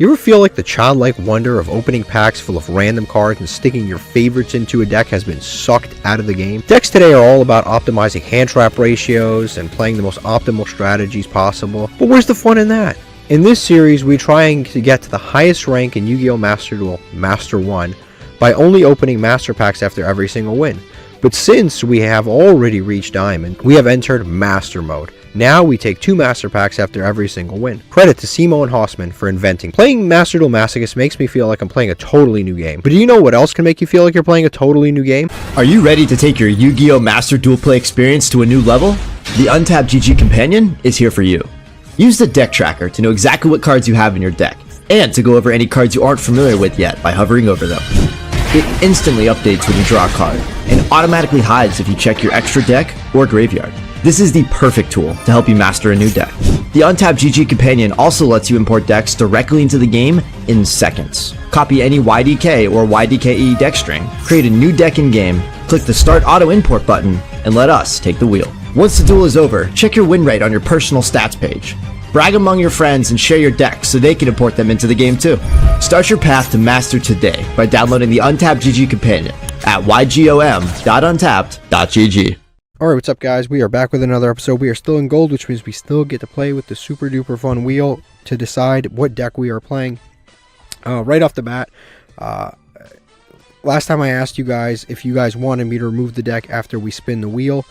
You ever feel like the childlike wonder of opening packs full of random cards and sticking your favorites into a deck has been sucked out of the game? Decks today are all about optimizing hand trap ratios and playing the most optimal strategies possible, but where's the fun in that? In this series, we're trying to get to the highest rank in Yu-Gi-Oh! Master Duel, Master 1, by only opening Master Packs after every single win. But since we have already reached Diamond, we have entered Master Mode. Now we take 2 Master Packs after every single win. Credit to Cimo and Hausman for inventing. Playing Master Duel Masochist makes me feel like I'm playing a totally new game. But do you know what else can make you feel like you're playing a totally new game? Are you ready to take your Yu-Gi-Oh! Master Duel Play experience to a new level? The Untapped GG Companion is here for you. Use the deck tracker to know exactly what cards you have in your deck, and to go over any cards you aren't familiar with yet by hovering over them. It instantly updates when you draw a card, and automatically hides if you check your extra deck or graveyard. This is the perfect tool to help you master a new deck. The Untapped GG Companion also lets you import decks directly into the game in seconds. Copy any YDK or YDKE deck string, create a new deck in-game, click the Start Auto Import button, and let us take the wheel. Once the duel is over, check your win rate on your personal stats page. Brag among your friends and share your decks so they can import them into the game too. Start your path to master today by downloading the Untapped GG Companion at ygom.untapped.gg. Alright, what's up guys? We are back with another episode. We are still in gold, which means we still get to play with the super duper fun wheel to decide what deck we are playing. Right off the bat, last time I asked you guys if you guys wanted me to remove the deck after we spin the wheel.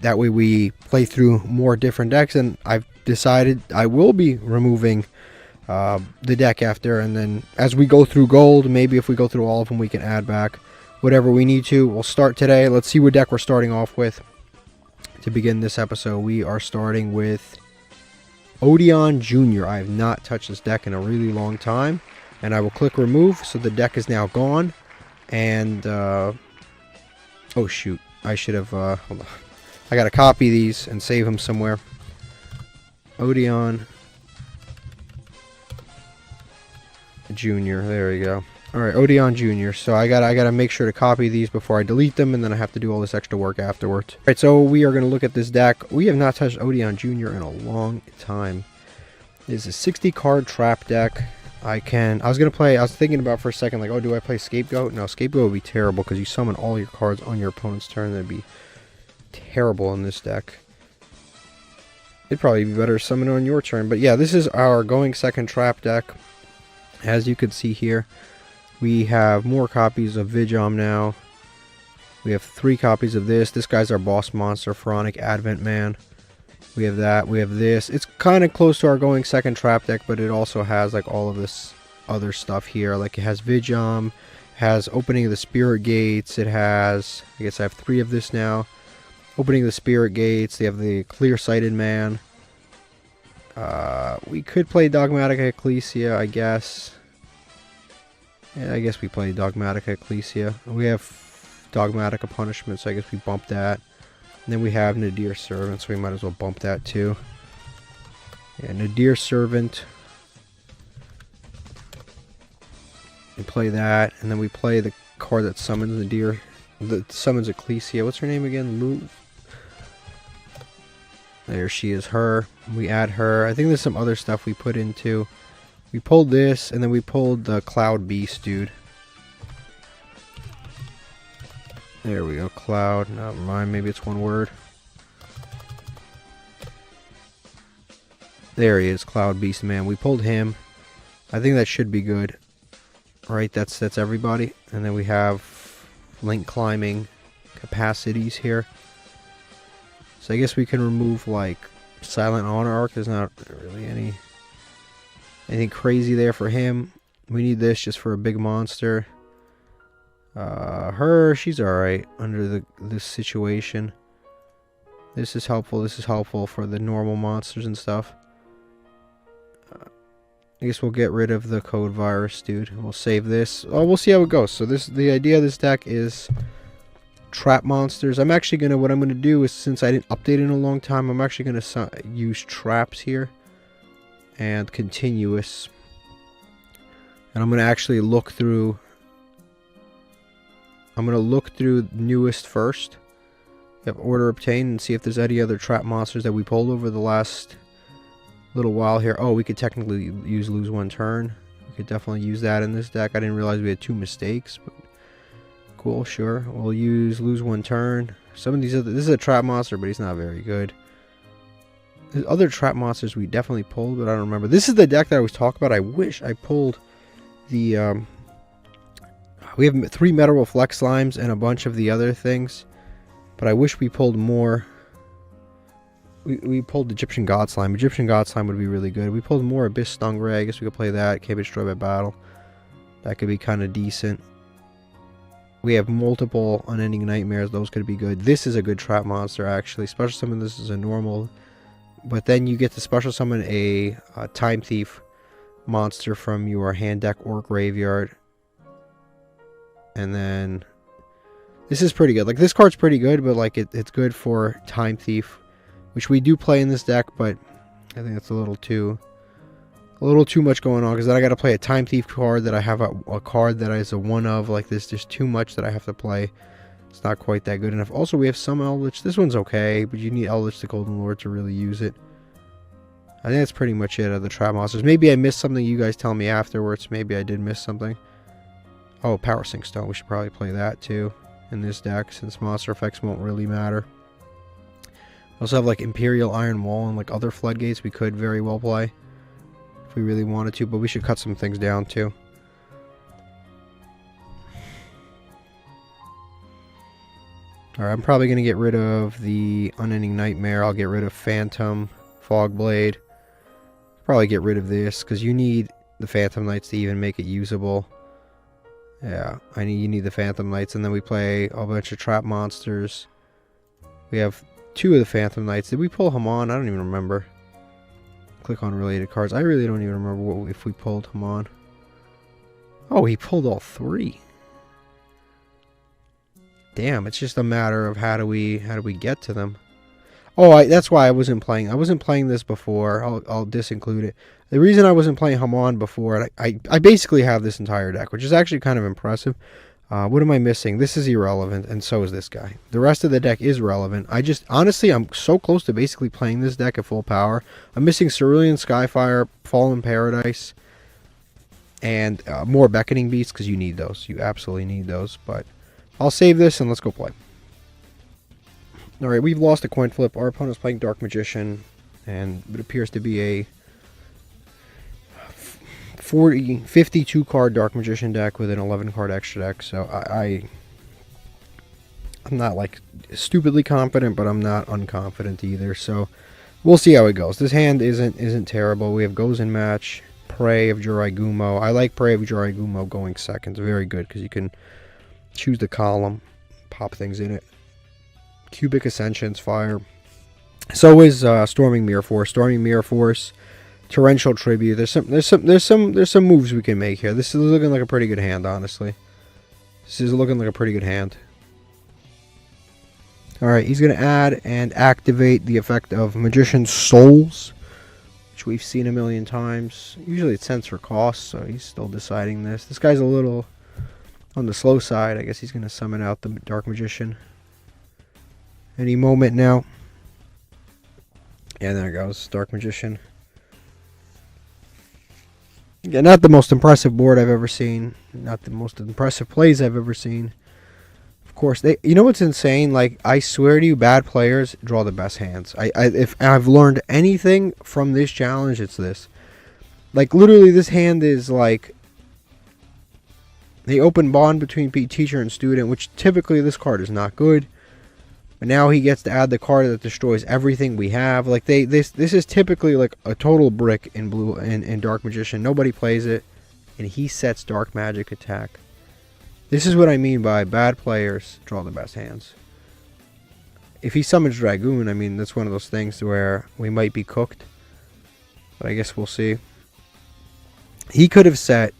That way we play through more different decks, and I've decided I will be removing the deck after, and then as we go through gold, maybe if we go through all of them, we can add back whatever we need to. We'll start today. Let's see what deck we're starting off with. To begin this episode, we are starting with Odeon Jr. I have not touched this deck in a really long time, and I will click remove, so the deck is now gone. And oh shoot, I should have hold on. I gotta copy these and save them somewhere. Odeon Jr. There we go. Alright, Odeon Jr. So I gotta make sure to copy these before I delete them, and then I have to do all this extra work afterwards. Alright, so we are gonna look at this deck. We have not touched Odeon Jr. in a long time. It's a 60 card trap deck. I was thinking about for a second, like, oh, do I play Scapegoat? No, Scapegoat would be terrible because you summon all your cards on your opponent's turn. That'd be terrible in this deck. It'd probably be better to summon on your turn. But yeah, this is our going second trap deck. As you can see here, we have more copies of Yugioh now. We have 3 copies of this. This guy's our boss monster, Pharaonic Advent Man. We have that. We have this. It's kind of close to our going second trap deck, but it also has like all of this other stuff here. Like it has Yugioh, has Opening of the Spirit Gates. It has, I guess I have 3 of this now. Opening of the Spirit Gates. They have the Clear-Sighted Man. We could play Dogmatic Ecclesia, I guess. Yeah, I guess we play Dogmatic Ecclesia. We have Dogmatic Punishment, so I guess we bump that. And then we have Nadir Servant, so we might as well bump that too. Yeah, Nadir Servant. We play that, and then we play the card that summons Nadir, that summons Ecclesia. What's her name again? Lou. There she is, her. We add her. I think there's some other stuff we put into. We pulled this, and then we pulled the Cloud Beast, dude. There we go, Cloud. Never mind, maybe it's one word. There he is, Cloud Beast Man. We pulled him. I think that should be good. Alright, that's everybody. And then we have link climbing capacities here. So I guess we can remove like Silent Honor Arc. There's not really anything crazy there for him. We need this just for a big monster. She's alright under this situation. This is helpful. This is helpful for the normal monsters and stuff. I guess we'll get rid of the code virus, dude. We'll save this. Oh, we'll see how it goes. So the idea of this deck is trap monsters. What I'm gonna do is, since I didn't update it in a long time, I'm actually gonna use traps here and continuous. And I'm gonna actually look through. I'm going to look through newest first. We have order obtained and see if there's any other trap monsters that we pulled over the last little while here. Oh, we could technically lose 1 turn. We could definitely use that in this deck. I didn't realize we had 2 mistakes, but cool, sure. We'll lose 1 turn. Some of these other, this is a trap monster, but he's not very good. There's other trap monsters we definitely pulled, but I don't remember. This is the deck that I was talking about. I wish I pulled the we have 3 Metal Reflect Slimes and a bunch of the other things, but I wish we pulled more. We pulled Egyptian God Slime. Egyptian God Slime would be really good. We pulled more Abyss Stingray. I guess we could play that. Can't be destroyed by battle. That could be kind of decent. We have multiple Unending Nightmares. Those could be good. This is a good trap monster, actually. Special summon this is a normal. But then you get to special summon a Time Thief monster from your hand deck or graveyard. And then this is pretty good. Like, this card's pretty good, but like it's good for Time Thief, which we do play in this deck, but I think it's a little too much going on, because then I got to play a Time Thief card that I have a card that is a one of. Like, this, there's too much that I have to play. It's not quite that good enough. Also, we have some Eldritch. This one's okay, but you need Eldritch the Golden Lord to really use it. I think that's pretty much it of the trap monsters. Maybe I missed something. You guys tell me afterwards. Maybe I did miss something. Oh, Power Sink Stone. We should probably play that too in this deck, since monster effects won't really matter. We also have like Imperial Iron Wall and like other floodgates we could very well play if we really wanted to, but we should cut some things down too. Alright, I'm probably going to get rid of the Unending Nightmare. I'll get rid of Phantom, Fogblade. Probably get rid of this, because you need the Phantom Knights to even make it usable. Yeah, you need the Phantom Knights, and then we play a bunch of trap monsters. We have 2 of the Phantom Knights. Did we pull Hamon? I don't even remember. Click on related cards. I really don't even remember if we pulled Hamon. Oh, he pulled all 3. Damn, it's just a matter of how do we get to them. Oh, that's why I wasn't playing. I wasn't playing this before. I'll disinclude it. The reason I wasn't playing Hamon before, I basically have this entire deck, which is actually kind of impressive. What am I missing? This is irrelevant, and so is this guy. The rest of the deck is relevant. Honestly, I'm so close to basically playing this deck at full power. I'm missing Cerulean Skyfire, Fallen Paradise, and more Beckoning Beasts, because you need those. You absolutely need those, but I'll save this and let's go play. Alright, we've lost a coin flip. Our opponent's playing Dark Magician, and it appears to be a 52 card Dark Magician deck with an 11 card extra deck. So I'm not like stupidly confident, but I'm not unconfident either. So we'll see how it goes. This hand isn't terrible. We have Goes in Match, Prey of Juraigumo. I like Prey of Juraigumo going second. It's very good because you can choose the column, pop things in it. Cubic Ascension's fire. So is Storming Mirror Force. Storming Mirror Force, Torrential Tribute. There's some moves we can make here. This is looking like a pretty good hand, honestly. This is looking like a pretty good hand. Alright, he's gonna add and activate the effect of Magician's Souls, which we've seen a million times. Usually it's cents for cost, so he's still deciding this. This guy's a little on the slow side. I guess he's gonna summon out the Dark Magician any moment now. Yeah, there it goes. Dark Magician. Yeah, not the most impressive board I've ever seen. Not the most impressive plays I've ever seen. Of course, you know what's insane? Like, I swear to you, bad players draw the best hands. If I've learned anything from this challenge, it's this. Like, literally, this hand is like the open bond between teacher and student, which typically this card is not good. But now he gets to add the card that destroys everything we have. Like, this is typically like a total brick in blue and Dark Magician. Nobody plays it, and he sets Dark Magic Attack. This is what I mean by bad players draw the best hands. If he summons Dragoon, I mean, that's one of those things where we might be cooked. But I guess we'll see. He could have set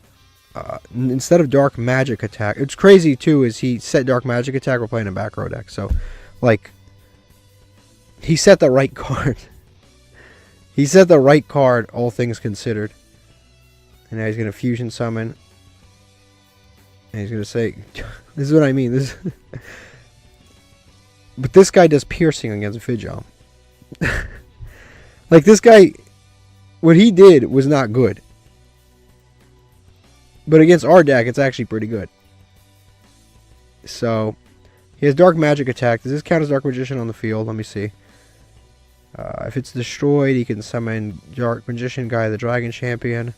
instead of Dark Magic Attack. It's crazy too, is he set Dark Magic Attack. We're playing a back row deck, so like, he set the right card. He set the right card, all things considered. And now he's going to fusion summon. And he's going to say, this is what I mean. But this guy does piercing against Yugioh. Like, this guy, what he did was not good. But against our deck, it's actually pretty good. So, he has Dark Magic attack. Does this count as Dark Magician on the field? Let me see. If it's destroyed, he can summon Dark Magician Guy, the Dragon Champion.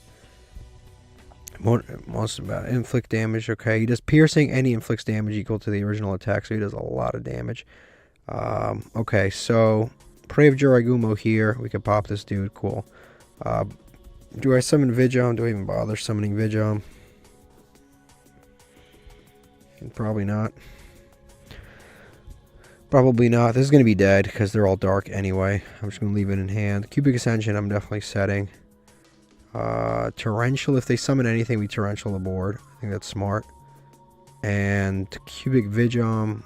Most about inflict damage. Okay, he does piercing and he inflicts damage equal to the original attack, so he does a lot of damage. Okay, so Prey of Jiraigumo here. We can pop this dude. Cool. Do I summon Yugioh? Do I even bother summoning Yugioh? Probably not. Probably not. This is going to be dead because they're all dark anyway. I'm just going to leave it in hand. Cubic Ascension I'm definitely setting. Torrential, if they summon anything, we Torrential the board. I think that's smart. And Cubic Yugioh.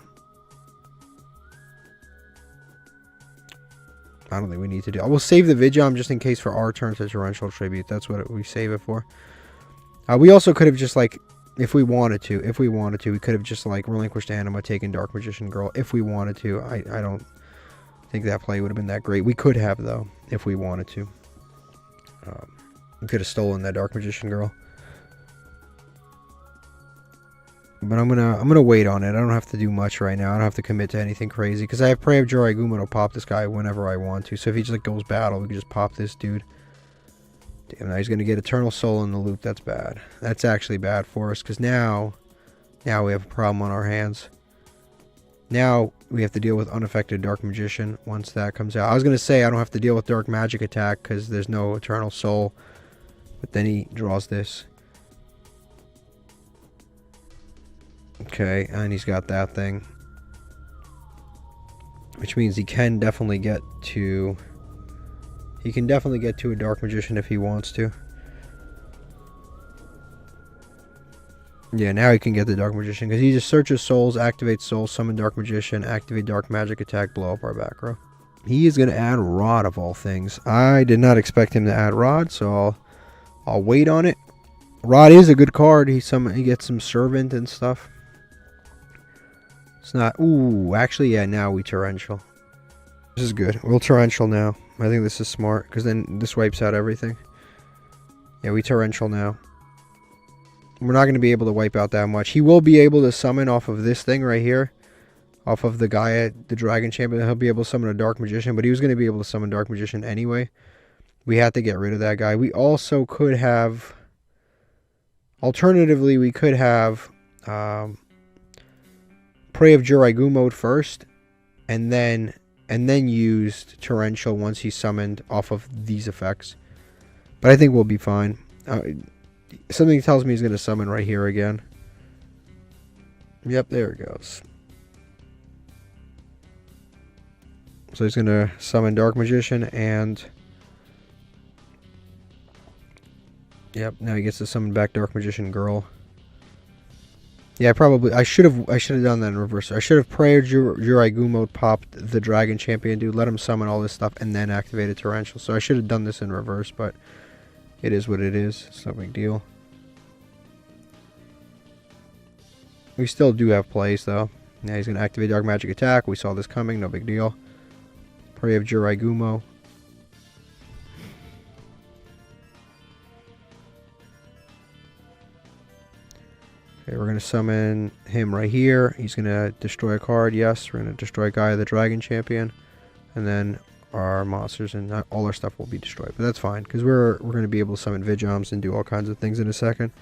I don't think we need to do. I will save the Yugioh just in case for our turn to Torrential Tribute. That's what we save it for. We also could have just like, if we wanted to, we could have just like relinquished Anima, taken Dark Magician Girl if we wanted to. I don't think that play would have been that great. We could have though, if we wanted to. We could have stolen that Dark Magician Girl. But I'm gonna wait on it. I don't have to do much right now. I don't have to commit to anything crazy because I have Prey of Jiraigumo to pop this guy whenever I want to. So if he just like goes battle, we can just pop this dude. Damn, now he's gonna get Eternal Soul in the loop. That's bad. That's actually bad for us because now we have a problem on our hands. Now we have to deal with unaffected Dark Magician once that comes out. I was gonna say I don't have to deal with Dark Magic attack because there's no Eternal Soul, but then he draws this. Okay, and he's got that thing. Which means he can definitely get to... He can definitely get to a Dark Magician if he wants to. Yeah, now he can get the Dark Magician. Because he just searches souls, activates souls, summon Dark Magician, activate Dark Magic attack, blow up our back row. He is going to add Rod of all things. I did not expect him to add Rod, so I'll wait on it. Rod is a good card. He gets some Servant and stuff. It's not... Ooh, actually, yeah, now we Torrential. This is good. We'll Torrential now. I think this is smart, because then this wipes out everything. Yeah, we Torrential now. We're not going to be able to wipe out that much. He will be able to summon off of this thing right here. Off of the guy at the Dragon Champion. He'll be able to summon a Dark Magician, but he was going to be able to summon Dark Magician anyway. We had to get rid of that guy. We also could have... Alternatively, we could have... Prey of Jiraigumo first, and then used Torrential once he's summoned off of these effects. But I think we'll be fine. Something tells me he's going to summon right here again. Yep, there it goes. So he's going to summon Dark Magician and... Yep, now he gets to summon back Dark Magician Girl. Yeah, probably. I should have done that in reverse. I should have prayed Jiraigumo popped the Dragon Champion dude, let him summon all this stuff, and then activated Torrential. So I should have done this in reverse, but it is what it is. It's no big deal. We still do have plays, though. Now he's going to activate Dark Magic Attack. We saw this coming. No big deal. Prey of Jiraigumo. Okay, we're going to summon him right here. He's going to destroy a card. Yes, we're going to destroy Guy the Dragon Champion. And then our monsters and all our stuff will be destroyed. But that's fine, because we're going to be able to summon Yugiohs and do all kinds of things in a second.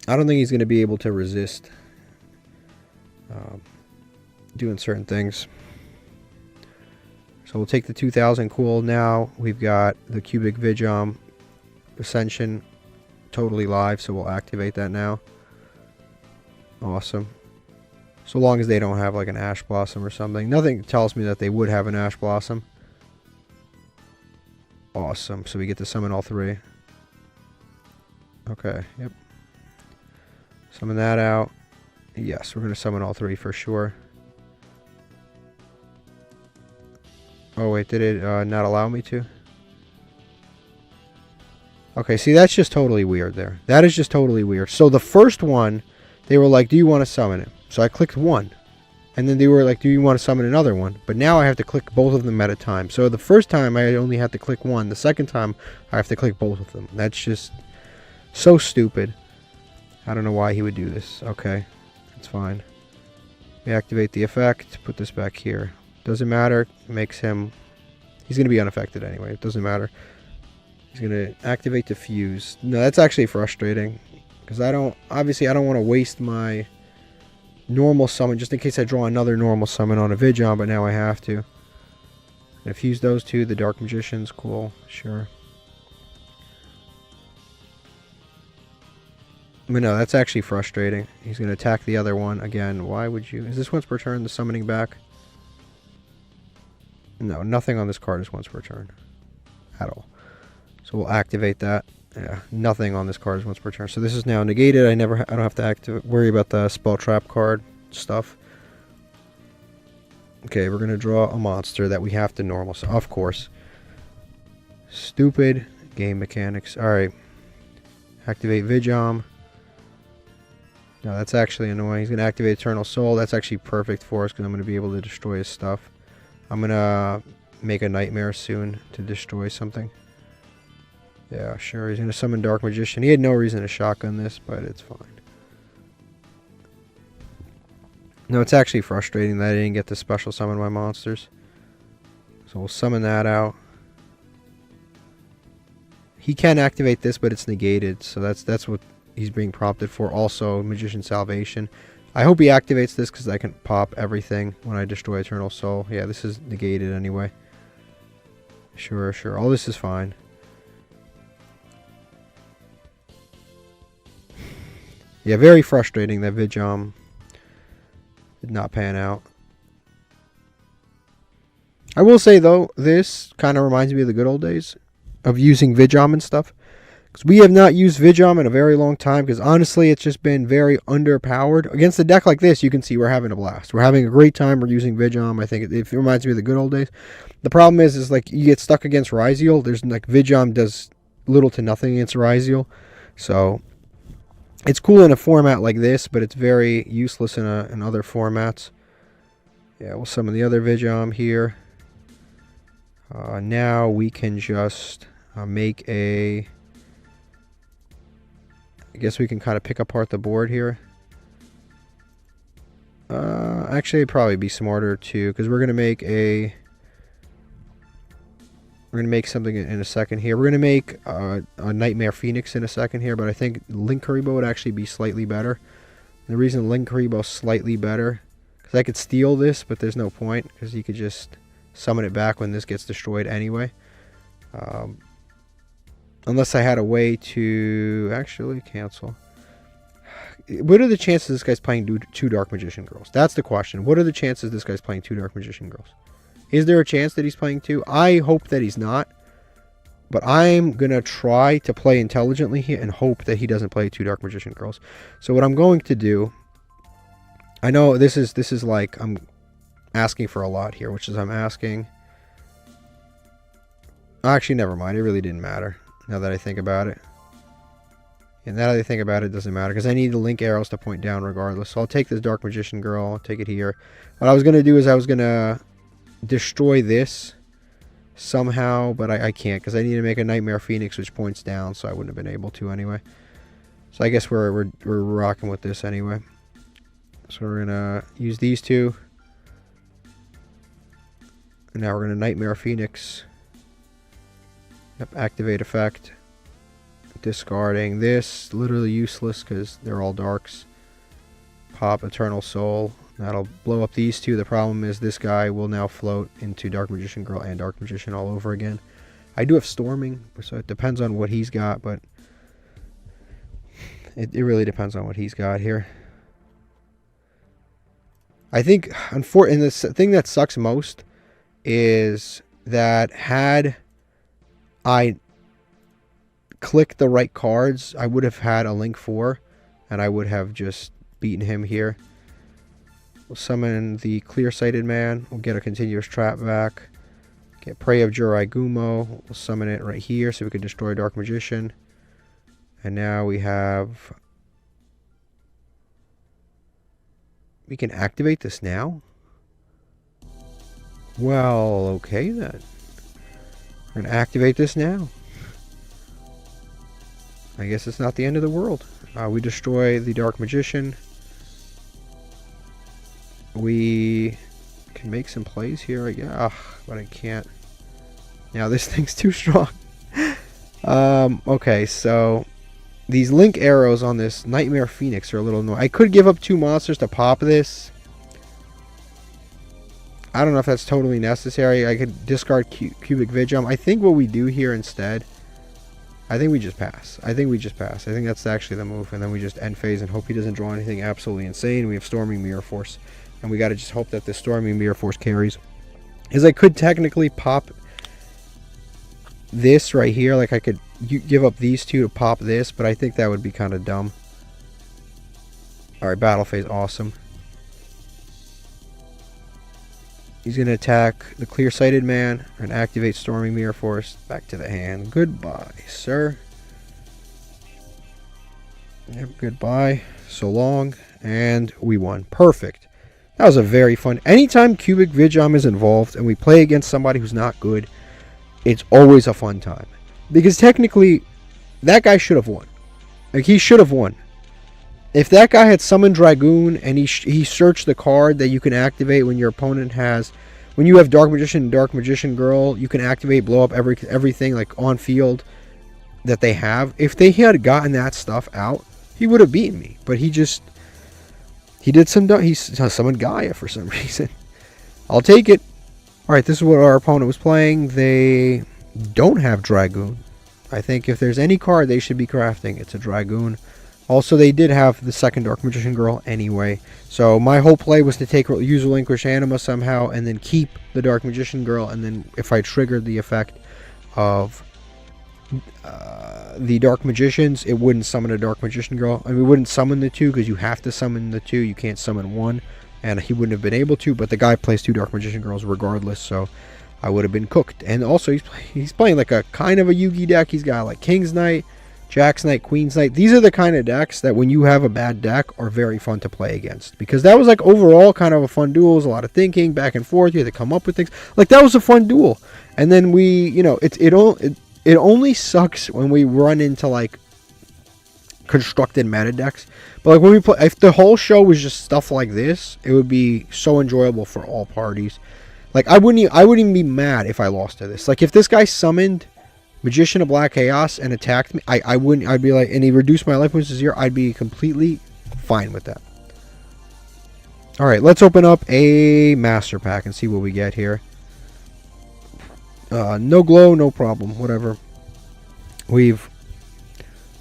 I don't think he's going to be able to resist doing certain things. So we'll take the 2000. Cool. Now we've got the Cubic Yugioh Ascension totally live, so we'll activate that now. Awesome. So long as they don't have like an Ash Blossom or something. Nothing tells me that they would have an Ash Blossom. Awesome. So we get to summon all three. Okay, yep. Summon that out. Yes, we're going to summon all three for sure. Oh wait, did it not allow me to? Okay, see, that's just totally weird there. That is just totally weird. So the first one, they were like, do you want to summon it? So I clicked 1. And then they were like, do you want to summon another one? But now I have to click both of them at a time. So the first time I only had to click one. The second time I have to click both of them. That's just so stupid. I don't know why he would do this. Okay, that's fine. We activate the effect. Put this back here. Doesn't matter. Makes him... He's going to be unaffected anyway. It doesn't matter. He's going to activate the fuse. No, that's actually frustrating. Because obviously I don't want to waste my normal summon just in case I draw another normal summon on a Yugioh, but now I have to. And fuse those two, the Dark Magicians, cool, sure. But no, that's actually frustrating. He's going to attack the other one again. Why would you? Is this once per turn, the summoning back? No, nothing on this card is once per turn. At all. So we'll activate that. Yeah, nothing on this card is once per turn. So this is now negated. I don't have to worry about the spell trap card stuff. Okay, we're gonna draw a monster that we have to normal. So of course, stupid game mechanics. All right, activate Yugioh. No, that's actually annoying. He's gonna activate Eternal Soul. That's actually perfect for us because I'm gonna be able to destroy his stuff. I'm gonna make a nightmare soon to destroy something. Yeah, sure. He's going to summon Dark Magician. He had no reason to shotgun this, but it's fine. No, it's actually frustrating that I didn't get to special summon my monsters. So we'll summon that out. He can activate this, but it's negated. So that's what he's being prompted for. Also, Magician Salvation. I hope he activates this because I can pop everything when I destroy Eternal Soul. Yeah, this is negated anyway. Sure, sure. All this is fine. Yeah, very frustrating that Yugioh did not pan out. I will say, though, this kind of reminds me of the good old days of using Yugioh and stuff. Because we have not used Yugioh in a very long time. Because honestly, it's just been very underpowered. Against a deck like this, you can see we're having a blast. We're having a great time. We're using Yugioh. I think it reminds me of the good old days. The problem is like you get stuck against Ryziel. There's like Yugioh does little to nothing against Ryziel. So... it's cool in a format like this, but it's very useless in other formats. Yeah, we'll summon the other Yugioh here. Now we can just make a... I guess we can kind of pick apart the board here. Actually, it'd probably be smarter to... because we're going to make a... we're going to make something in a second here. We're going to make a Nightmare Phoenix in a second here, but I think Link Karibo would actually be slightly better. And the reason Link Karibo is slightly better, because I could steal this, but there's no point, because you could just summon it back when this gets destroyed anyway. Unless I had a way to actually cancel. What are the chances this guy's playing two Dark Magician Girls? That's the question. What are the chances this guy's playing two Dark Magician Girls? Is there a chance that he's playing two? I hope that he's not. But I'm going to try to play intelligently here and hope that he doesn't play two Dark Magician Girls. So what I'm going to do... I know this is like I'm asking for a lot here, which is I'm asking... actually, never mind. It really didn't matter now that I think about it. And now that I think about it, it doesn't matter because I need the link arrows to point down regardless. So I'll take this Dark Magician Girl. I'll take it here. What I was going to do is I was going to... destroy this somehow, but I can't because I need to make a Nightmare Phoenix which points down, so I wouldn't have been able to anyway. So I guess we're rocking with this anyway. So we're gonna use these two, and now we're gonna Nightmare Phoenix. Yep, activate effect. Discarding this, literally useless because they're all darks. Pop Eternal Soul. That'll blow up these two. The problem is this guy will now float into Dark Magician Girl and Dark Magician all over again. I do have Storming, so it depends on what he's got, but it really depends on what he's got here. I think, and the thing that sucks most is that had I clicked the right cards, I would have had a Link 4, and I would have just beaten him here. We'll summon the Clear-Sighted Man. We'll get a Continuous Trap back. Get Prey of Jurai Gumo. We'll summon it right here so we can destroy Dark Magician. And now we have... we can activate this now? Well, okay then. We're going to activate this now. I guess it's not the end of the world. We destroy the Dark Magician. We can make some plays here, yeah, but I can't. Now this thing's too strong. Okay, so these link arrows on this Nightmare Phoenix are a little annoying. I could give up 2 monsters to pop this. I don't know if that's totally necessary. I could discard Cubic Vigum. I think what we do here instead, I think we just pass. I think that's actually the move. And then we just end phase and hope he doesn't draw anything absolutely insane. We have Storming Mirror Force. And we got to just hope that the Storming Mirror Force carries. Because I could technically pop this right here. Like I could give up these 2 to pop this. But I think that would be kind of dumb. Alright, battle phase. Awesome. He's going to attack the Clear-Sighted Man and activate Storming Mirror Force. Back to the hand. Goodbye, sir. Yep, goodbye. So long. And we won. Perfect. That was a very fun... Anytime Cubic Vigum is involved and we play against somebody who's not good, it's always a fun time. Because technically, that guy should have won. Like, he should have won. If that guy had summoned Dragoon and he searched the card that you can activate when your opponent has... When you have Dark Magician and Dark Magician Girl, you can activate, blow up everything like on field that they have. If they had gotten that stuff out, he would have beaten me. But he just... He summoned Gaia for some reason. I'll take it. Alright, this is what our opponent was playing. They don't have Dragoon. I think if there's any card they should be crafting, it's a Dragoon. Also, they did have the second Dark Magician Girl anyway. So my whole play was to use Relinquish Anima somehow and then keep the Dark Magician Girl. And then if I triggered the effect of the Dark Magicians, it wouldn't summon a Dark Magician Girl. I mean, it wouldn't summon the 2 because you have to summon the 2. You can't summon 1. And he wouldn't have been able to. But the guy plays 2 Dark Magician Girls regardless. So I would have been cooked. And also, he's playing like a kind of a Yugi deck. He's got like King's Knight, Jack's Knight, Queen's Knight. These are the kind of decks that when you have a bad deck are very fun to play against. Because that was like overall kind of a fun duel. It was a lot of thinking back and forth. You had to come up with things. Like that was a fun duel. And then we, you know, it only sucks when we run into like constructed meta decks. But like when we play, if the whole show was just stuff like this, it would be so enjoyable for all parties. Like I wouldn't even be mad if I lost to this. Like if this guy summoned Magician of Black Chaos and attacked me, I'd be like, and he reduced my life points to 0, I'd be completely fine with that. Alright, let's open up a master pack and see what we get here. No glow, no problem, whatever. We've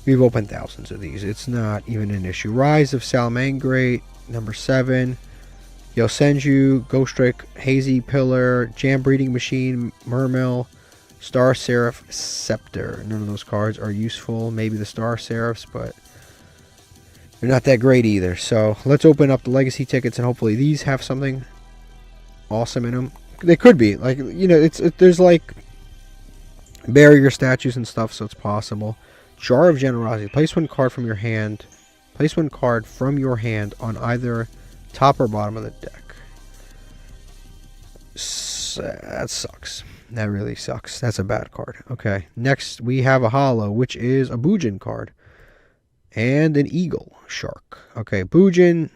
opened thousands of these. It's not even an issue. Rise of Salamangreat, number 7. Yosenju, Ghost Trick, Hazy Pillar, Jam Breeding Machine, Mermill, Star Seraph, Scepter. None of those cards are useful. Maybe the Star Seraphs, but they're not that great either. So let's open up the Legacy tickets and hopefully these have something awesome in them. They could be. Like, you know, there's like barrier statues and stuff, so it's possible. Jar of Generosity. Place 1 card from your hand. Place 1 card from your hand on either top or bottom of the deck. That sucks. That really sucks. That's a bad card. Okay. Next, we have a Hollow, which is a Bujin card. And an Eagle Shark. Okay, Bujin.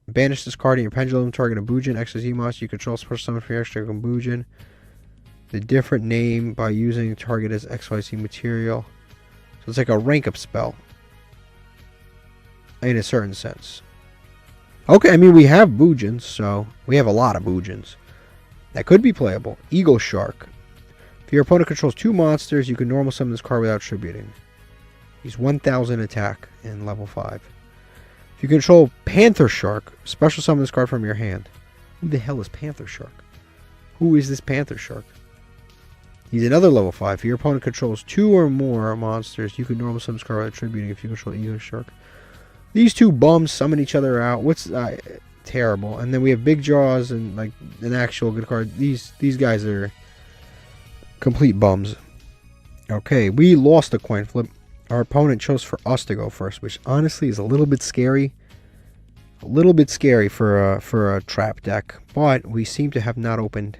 Banish this card in your Pendulum. Target a Bujin. XYAB. You control special summon for your extra Bujin. The different name by using target as XYZ material. So it's like a rank up spell. In a certain sense. Okay, I mean, we have Bujins, so we have a lot of Bujins. That could be playable. Eagle Shark. If your opponent controls 2 monsters, you can normal summon this card without tributing. He's 1000 attack in level 5. If you control Panther Shark, special summon this card from your hand. Who the hell is Panther Shark? Who is this Panther Shark? He's another level 5. If your opponent controls 2 or more monsters, you can normal summon this card without tributing if you control Eagle Shark. These 2 bums summon each other out. What's terrible. And then we have Big Jaws and like an actual good card. These guys are complete bums. Okay, we lost a coin flip. Our opponent chose for us to go first, which honestly is a little bit scary. A little bit scary for a trap deck, but we seem to have not opened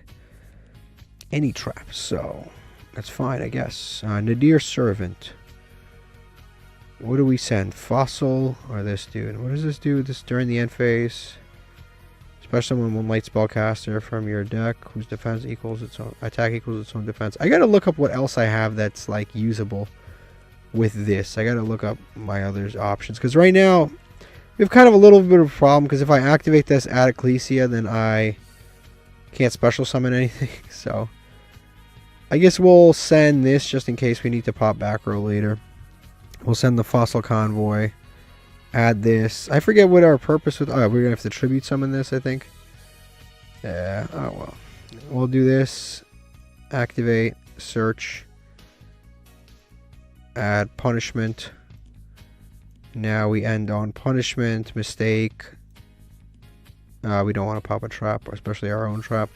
any trap, so that's fine, I guess. Nadir Servant. What do we send? Fossil or this dude? What does this do? This during the end phase. Special summon one light spellcaster from your deck whose defense equals its own attack equals its own defense. I gotta look up what else I have that's like usable with this. I gotta look up my other options because right now we have kind of a little bit of a problem because if I activate this at Ecclesia, then I can't special summon anything. So I guess we'll send this just in case we need to pop back row later. We'll send the Fossil Convoy. Add this. I forget what our purpose with. Oh, we're gonna have to tribute summon this, I think. Yeah. Oh well. We'll do this. Activate. Search. Add punishment. Now we end on punishment. Mistake. We don't want to pop a trap, especially our own trap.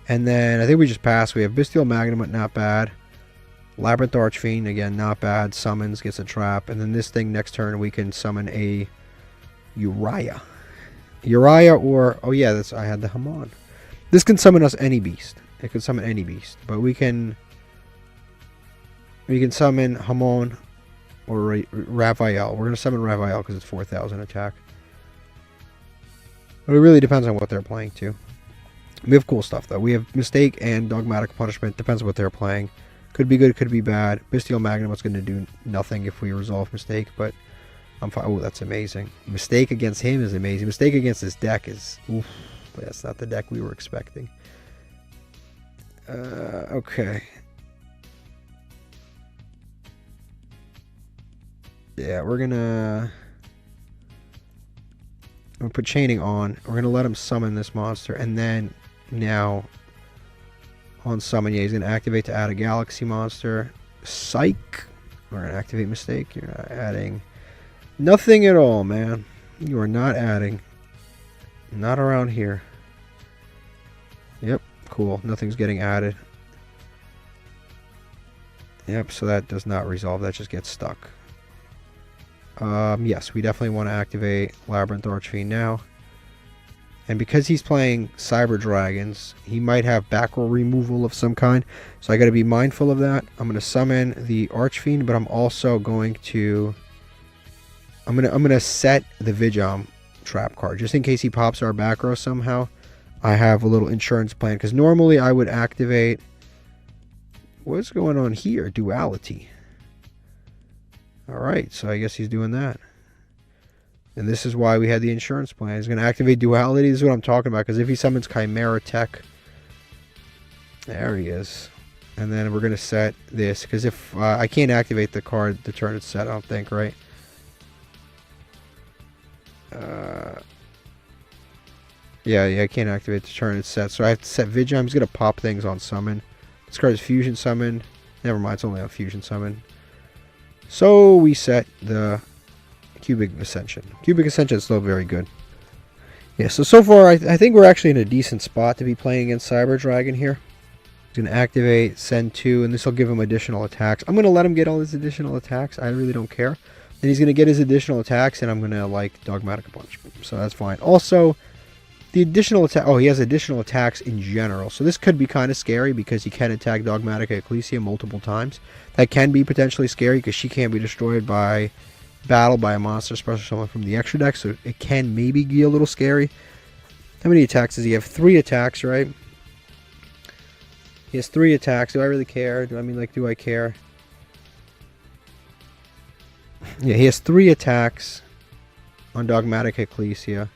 And then I think we just pass. We have Bestial Magnum, not bad. Labyrinth Archfiend, again, not bad. Summons, gets a trap. And then this thing, next turn, we can summon a Uriah. Uriah or... Oh, yeah, that's I had the Hamon. This can summon us any beast. It can summon any beast. But we can summon Hamon or Raphael. We're going to summon Raphael because it's 4,000 attack. But it really depends on what they're playing, too. We have cool stuff, though. We have Mistake and Dogmatic Punishment. Depends on what they're playing. Could be good, could be bad. Bestial Magnum is going to do nothing if we resolve Mistake, but I'm fine. Oh, that's amazing. Mistake against him is amazing. Mistake against this deck is... Oof, that's not the deck we were expecting. Okay. Yeah, we're going to put Chaining on. We're going to let him summon this monster, and then now... On summon, yeah, he's going to activate to add a galaxy monster. Psych. We're going to activate Mistake. You're not adding nothing at all, man. You are not adding. Not around here. Yep, cool. Nothing's getting added. Yep, so that does not resolve. That just gets stuck. Yes, we definitely want to activate Labyrinth Archfiend now. And because he's playing Cyber Dragons, he might have back row removal of some kind. So I got to be mindful of that. I'm going to summon the Archfiend, but I'm also going to... I'm gonna set the Vigom trap card. Just in case he pops our back row somehow, I have a little insurance plan. Because normally I would activate... What's going on here? Duality. Alright, so I guess he's doing that. And this is why we had the insurance plan. He's going to activate Duality. This is what I'm talking about. Because if he summons Chimera Tech... There he is. And then we're going to set this. Because if... I can't activate the card the turn it's set, I don't think, right? Yeah, I can't activate the turn it's set. So I have to set Vigom. He's going to pop things on summon. This card is Fusion Summon. Never mind, it's only on Fusion Summon. So we set the... Cubic Ascension. Cubic Ascension is still very good. Yeah, so far I think we're actually in a decent spot to be playing against Cyber Dragon here. He's going to activate, send 2, and this will give him additional attacks. I'm going to let him get all his additional attacks. I really don't care. Then he's going to get his additional attacks, and I'm going to, like, Dogmatic Punishment. So that's fine. Also, the additional attack... Oh, he has additional attacks in general. So this could be kind of scary because he can attack Dogmatic Ecclesia multiple times. That can be potentially scary because she can't be destroyed by... battle by a monster, especially someone from the extra deck, so it can maybe be a little scary. How many attacks does he have? 3 attacks, right? He has 3 attacks. Do I really care? Do I care? Yeah, he has 3 attacks on Dogmatic Ecclesia.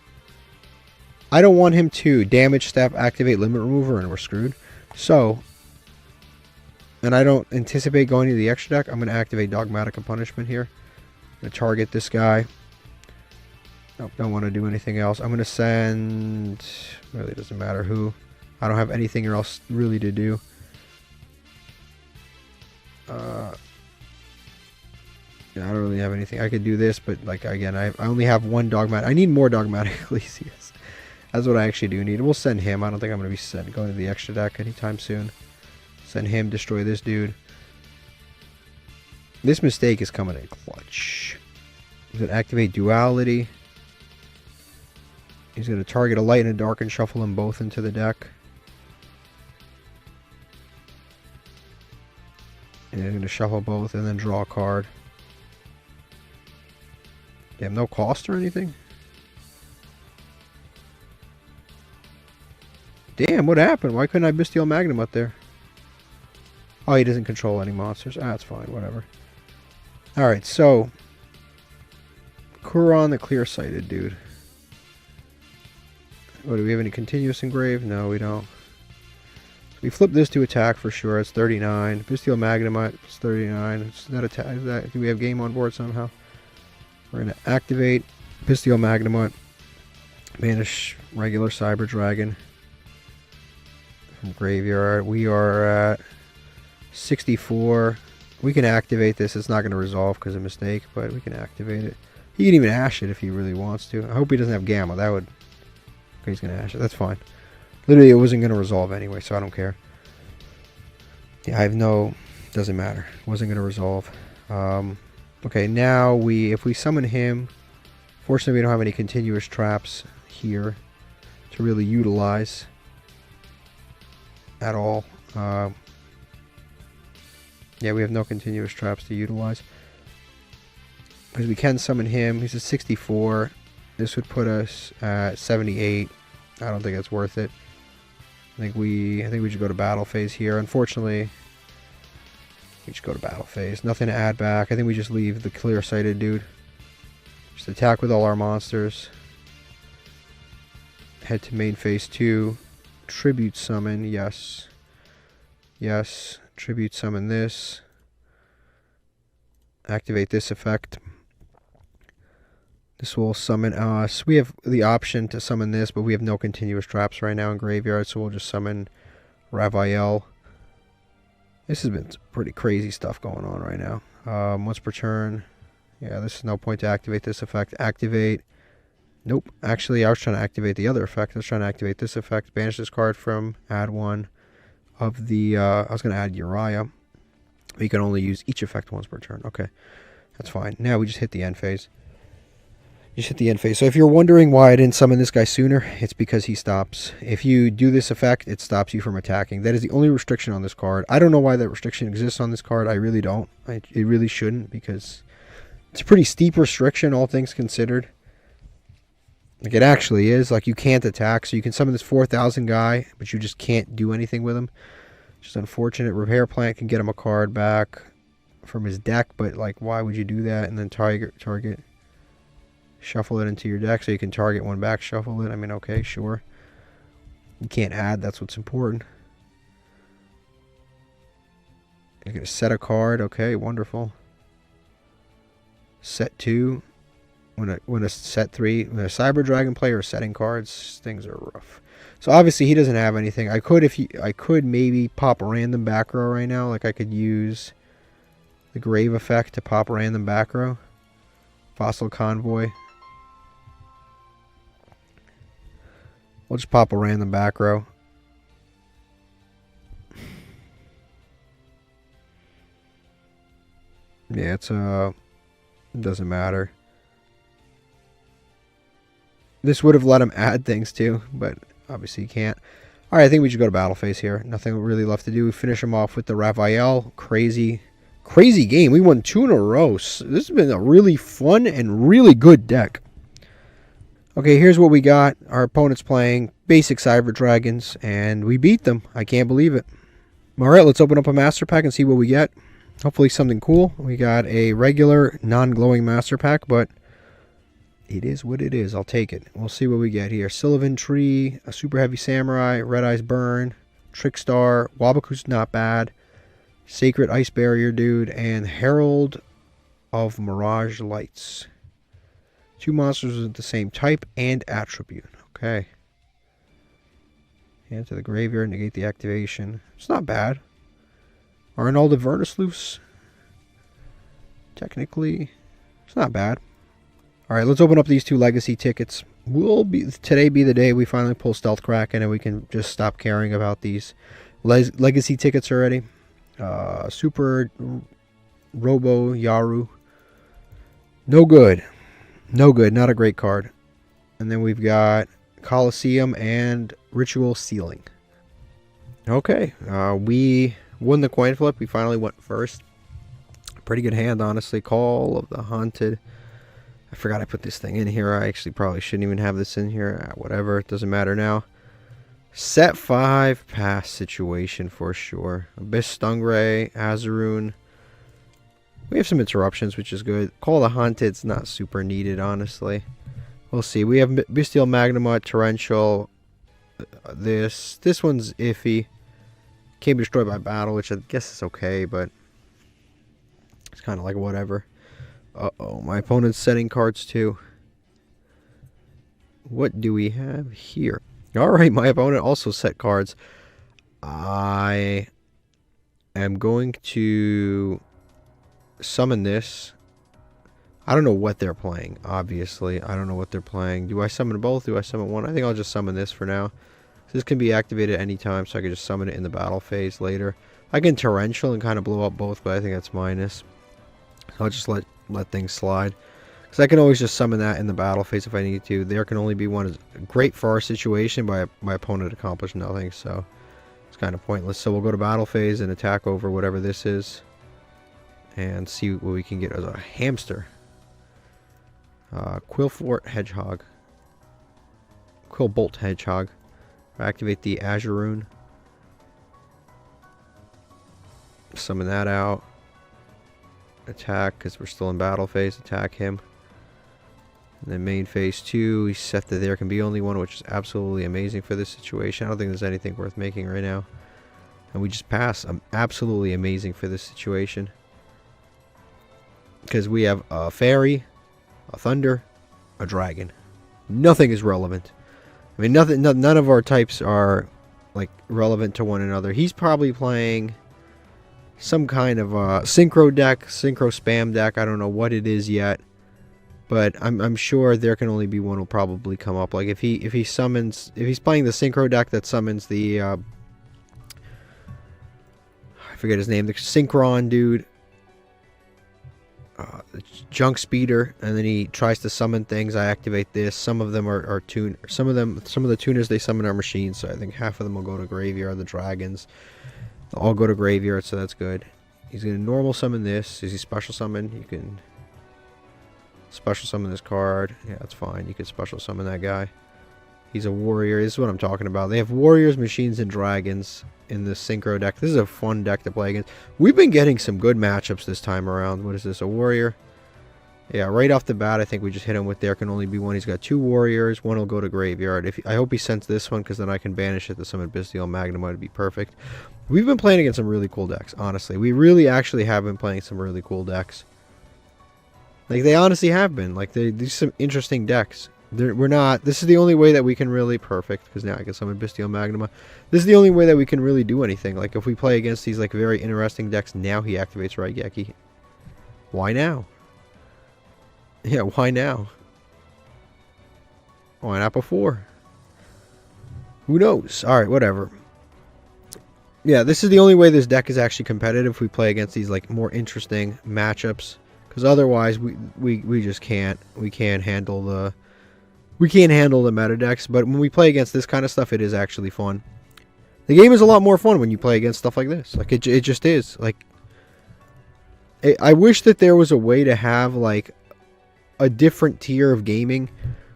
I don't want him to damage step, activate limit remover, and we're screwed. So, and I don't anticipate going to the extra deck. I'm going to activate Dogmatic Punishment here. I'm going to target this guy. Nope, don't want to do anything else. I'm going to send... Really doesn't matter who. I don't have anything else really to do. Yeah, I don't really have anything. I could do this, but like again, I only have 1 Dogmatic. I need more Dogmatic Ecclesias. That's what I actually do need. We'll send him. I don't think I'm going to be going to the extra deck anytime soon. Send him, destroy this dude. This Mistake is coming in clutch. He's going to activate Duality. He's going to target a light and a dark and shuffle them both into the deck. I'm going to shuffle both and then draw a card. Damn, no cost or anything? Damn, what happened? Why couldn't I Bestial Magnum up there? Oh, he doesn't control any monsters. Ah, that's fine, whatever. Alright, so Kuron the Clear-Sighted, dude. What, do we have any continuous engrave? No, we don't. We flip this to attack for sure. It's 39. Bestial Magnemite, it's 39. Is that attack? Do we have game on board somehow? We're going to activate Bestial Magnemite. Banish regular Cyber Dragon from graveyard. We are at 64. We can activate this. It's not going to resolve because of mistake, but we can activate it. He can even ash it if he really wants to. I hope he doesn't have Gamma. That would... Okay, he's going to ash it. That's fine. Literally, it wasn't going to resolve anyway, so I don't care. Yeah, I have no... Doesn't matter. It wasn't going to resolve. Okay, now if we summon him... Fortunately, we don't have any continuous traps here to really utilize at all. Yeah, we have no continuous traps to utilize. Because we can summon him. He's a 64. This would put us at 78. I don't think it's worth it. I think we should go to battle phase here. Unfortunately, we should go to battle phase. Nothing to add back. I think we just leave the clear-sighted dude. Just attack with all our monsters. Head to main phase 2. Tribute summon, yes. Yes. Tribute summon this. Activate this effect. This will summon us. We have the option to summon this, but we have no continuous traps right now in graveyard, so we'll just summon Raphael. This has been pretty crazy stuff going on right now. Once per turn. Yeah, this is no point to activate this effect. Activate. Nope. Actually, I was trying to activate the other effect. I was trying to activate this effect. Banish this card from add one of the... I was going to add Uriah. You can only use each effect once per turn. Okay. That's fine. Now we just hit the end phase. Just hit the end phase. So if you're wondering why I didn't summon this guy sooner, it's because he stops. If you do this effect, it stops you from attacking. That is the only restriction on this card. I don't know why that restriction exists on this card. I really don't. It really shouldn't, because it's a pretty steep restriction, all things considered. Like, it actually is. Like, you can't attack, so you can summon this 4,000 guy, but you just can't do anything with him. Just unfortunate. Repair Plant can get him a card back from his deck, but, like, why would you do that? And then target, shuffle it into your deck so you can target one back, shuffle it. I mean, okay, sure. You can't add, that's what's important. You're going to set a card, okay, wonderful. Set 2. When a set 3, when a Cyber Dragon player is setting cards, things are rough. So obviously he doesn't have anything. I could maybe pop a random back row right now. Like, I could use the Grave effect to pop random back row. Fossil Convoy. We'll just pop a random back row. Yeah, it's it doesn't matter. This would have let him add things too, but obviously you can't. Alright, I think we should go to battle phase here. Nothing really left to do. We finish him off with the Raphael. Crazy game. We won 2 in a row. This has been a really fun and really good deck. Okay, here's what we got. Our opponent's playing basic Cyber Dragons, and we beat them. I can't believe it. Alright, let's open up a Master Pack and see what we get. Hopefully something cool. We got a regular non-glowing Master Pack, but it is what it is. I'll take it. We'll see what we get here. Sylvan Tree, a Super Heavy Samurai, Red Eyes Burn, Trickstar, Wabaku's not bad, Sacred Ice Barrier dude, and Herald of Mirage Lights. 2 monsters with the same type and attribute. Okay. Hand to the graveyard, negate the activation. It's not bad. Arnold of Vertisloose. Technically, it's not bad. Alright, let's open up these 2 legacy tickets. Today be the day we finally pull Stealth Kraken and we can just stop caring about these legacy tickets already. Super Robo Yaru. No good. No good. Not a great card. And then we've got Colosseum and Ritual Sealing. Okay. We won the coin flip. We finally went first. Pretty good hand, honestly. Call of the Haunted. I forgot I put this thing in here. I actually probably shouldn't even have this in here. Whatever, it doesn't matter now. Set 5 pass situation for sure. Abyss Stingray, Azaroon. We have some interruptions, which is good. Call of the Haunted's not super needed, honestly. We'll see. We have Bestial Magnemite, Torrential. This one's iffy. Can't be destroyed by battle, which I guess is okay, but it's kind of like whatever. Uh-oh, my opponent's setting cards too. What do we have here? Alright, my opponent also set cards. I am going to summon this. I don't know what they're playing, obviously. I don't know what they're playing. Do I summon both? Do I summon one? I think I'll just summon this for now. This can be activated anytime, so I can just summon it in the battle phase later. I can Torrential and kind of blow up both, but I think that's minus. I'll just let things slide. Because I can always just summon that in the battle phase if I need to. There can only be one. Is great for our situation, but my opponent accomplished nothing, so it's kind of pointless. So we'll go to battle phase and attack over whatever this is. And see what we can get as a hamster. Quillfort Hedgehog. Quillbolt Hedgehog. Activate the Azaroon. Summon that out. Attack, because we're still in battle phase. Attack him. And then main phase 2, we set that there can be only one, which is absolutely amazing for this situation. I don't think there's anything worth making right now. And we just pass. Absolutely amazing for this situation. Because we have a fairy, a thunder, a dragon. Nothing is relevant. I mean, none of our types are like relevant to one another. He's probably playing some kind of synchro deck, synchro spam deck. I don't know what it is yet, but I'm sure there can only be one will probably come up. Like if he's playing the synchro deck that summons the I forget his name, the Synchron dude. Junk Speeder, and then he tries to summon things. I activate this. Some of them are tuned. Some of the tuners they summon are machines, so I think half of them will go to graveyard. The dragons, they'll all go to graveyard, so that's good. He's gonna normal summon this. Is he special summon? You can special summon this card. Yeah, that's fine. You can special summon that guy. He's a warrior. This is what I'm talking about. They have warriors, machines, and dragons in the synchro deck. This is a fun deck to play against. We've been getting some good matchups this time around. What is this? A warrior? Yeah, right off the bat, I think we just hit him with there can only be one. He's got 2 warriors. One will go to graveyard. I hope he sends this one, because then I can banish it to summon Bestial Magnemite. It'd be perfect. We've been playing against some really cool decks, honestly. We really actually have been playing some really cool decks. Like, they honestly have been. Like, these are some interesting decks. We're not. This is the only way that we can really perfect, because now I can summon Bestial Magnemite. This is the only way that we can really do anything. Like if we play against these like very interesting decks, now he activates Raigeki. Why now? Yeah, why now? Why not before? Who knows? All right, whatever. Yeah, this is the only way this deck is actually competitive. If we play against these like more interesting matchups, because otherwise we just can't. We can't handle the. We can't handle the meta decks, but when we play against this kind of stuff, it is actually fun. The game is a lot more fun when you play against stuff like this. Like, it just is. Like, I wish that there was a way to have, like, a different tier of gaming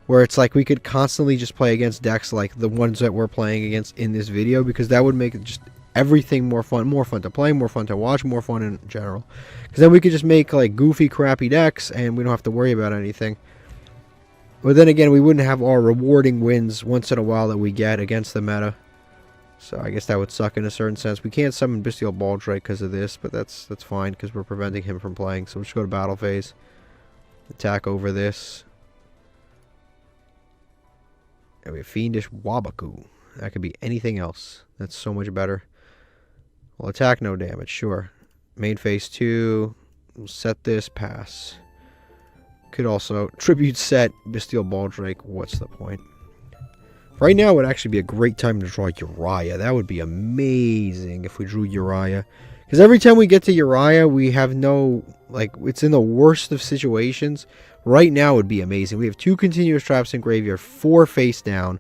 where it's like we could constantly just play against decks like the ones that we're playing against in this video, because that would make just everything more fun to play, more fun to watch, more fun in general. Because then we could just make, like, goofy, crappy decks, and we don't have to worry about anything. But then again, we wouldn't have our rewarding wins once in a while that we get against the meta. So I guess that would suck in a certain sense. We can't summon Bestial Baldrite because of this, but that's fine because we're preventing him from playing. So we'll just go to battle phase. Attack over this. And we have Fiendish Wabaku. That could be anything else. That's so much better. We'll attack, no damage, sure. Main phase 2. We'll set this, pass. Could also tribute set Bestial Baldrite. What's the point? Right now would actually be a great time to draw Uriah. That would be amazing if we drew Uriah. Because every time we get to Uriah, we have no, like, it's in the worst of situations. Right now would be amazing. We have 2 continuous traps in graveyard, 4 face down.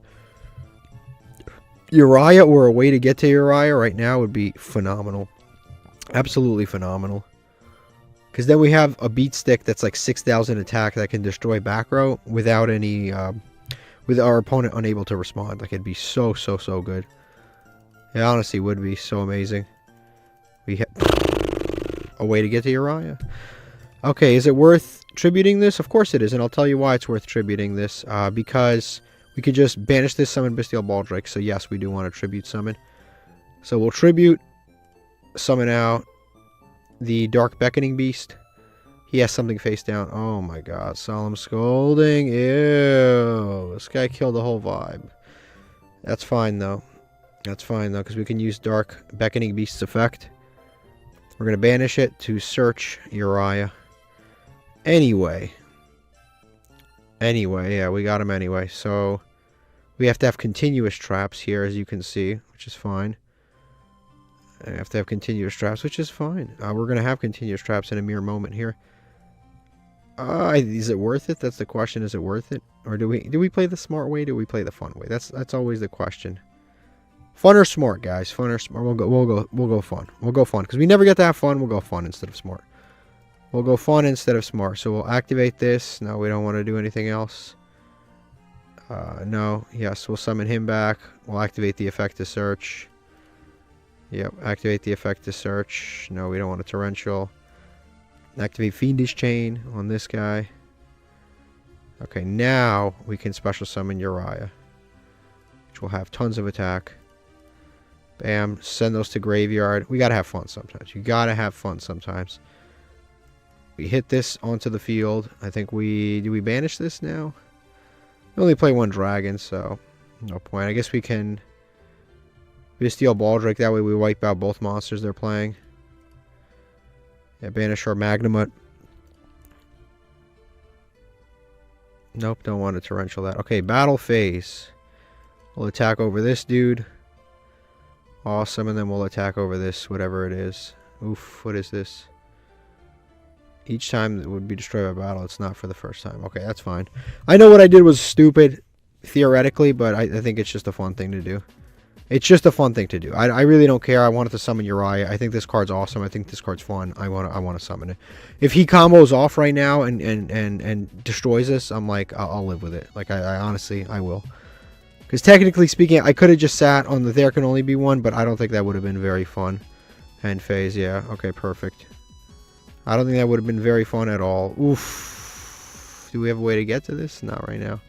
Uriah or a way to get to Uriah right now would be phenomenal. Absolutely phenomenal. Because then we have a beat stick that's like 6,000 attack that can destroy back row without any, with our opponent unable to respond. Like, it'd be so good. It honestly would be so amazing. We have a way to get to Uriah. Okay, is it worth tributing this? Of course it is, and I'll tell you why it's worth tributing this. Because we could just banish this, summon Bestial Baldric. So yes, we do want to tribute summon. So we'll tribute, summon out the Dark Beckoning Beast. He has something face down. Oh my god, Solemn Scolding. Ew. This guy killed the whole vibe. That's fine though. That's fine though, because we can use Dark Beckoning Beast's effect. We're going to banish it to search Uriah. Anyway, yeah, we got him anyway. So we have to have continuous traps here, as you can see, which is fine. I have to have continuous traps, which is fine. We're going to have continuous traps in a mere moment here. Is it worth it? That's the question. Is it worth it? Or do we play the smart way? Do we play the fun way? That's always the question. Fun or smart, guys? Fun or smart? We'll go fun. We'll go fun because we never get to have fun. We'll go fun instead of smart. We'll go fun instead of smart. So we'll activate this. No, we don't want to do anything else. No. Yes, we'll summon him back. We'll activate the effect to search. Yep, activate the effect to search. No, we don't want a torrential. Activate Fiendish Chain on this guy. Okay, now we can special summon Uriah, which will have tons of attack. Bam, send those to graveyard. We gotta have fun sometimes. You gotta have fun sometimes. We hit this onto the field. I think do we banish this now? We only play one dragon, so no point. I guess we can Bestial Baldric. That way we wipe out both monsters they're playing. Yeah, banish our Magnamut. Nope, don't want to torrential that. Okay, battle phase. We'll attack over this dude. Awesome, and then we'll attack over this, whatever it is. Oof, what is this? Each time it would be destroyed by battle. It's not for the first time. Okay, that's fine. I know what I did was stupid, theoretically, but I think it's just a fun thing to do. It's just a fun thing to do. I really don't care. I wanted to summon Uriah. I think this card's awesome. I think this card's fun. I want to summon it. If he combos off right now and destroys us, I'm like, I'll live with it. Like, I honestly, I will. Because technically speaking, I could have just sat on the there can only be one, but I don't think that would have been very fun. End phase, yeah. Okay, perfect. I don't think that would have been very fun at all. Oof. Do we have a way to get to this? Not right now.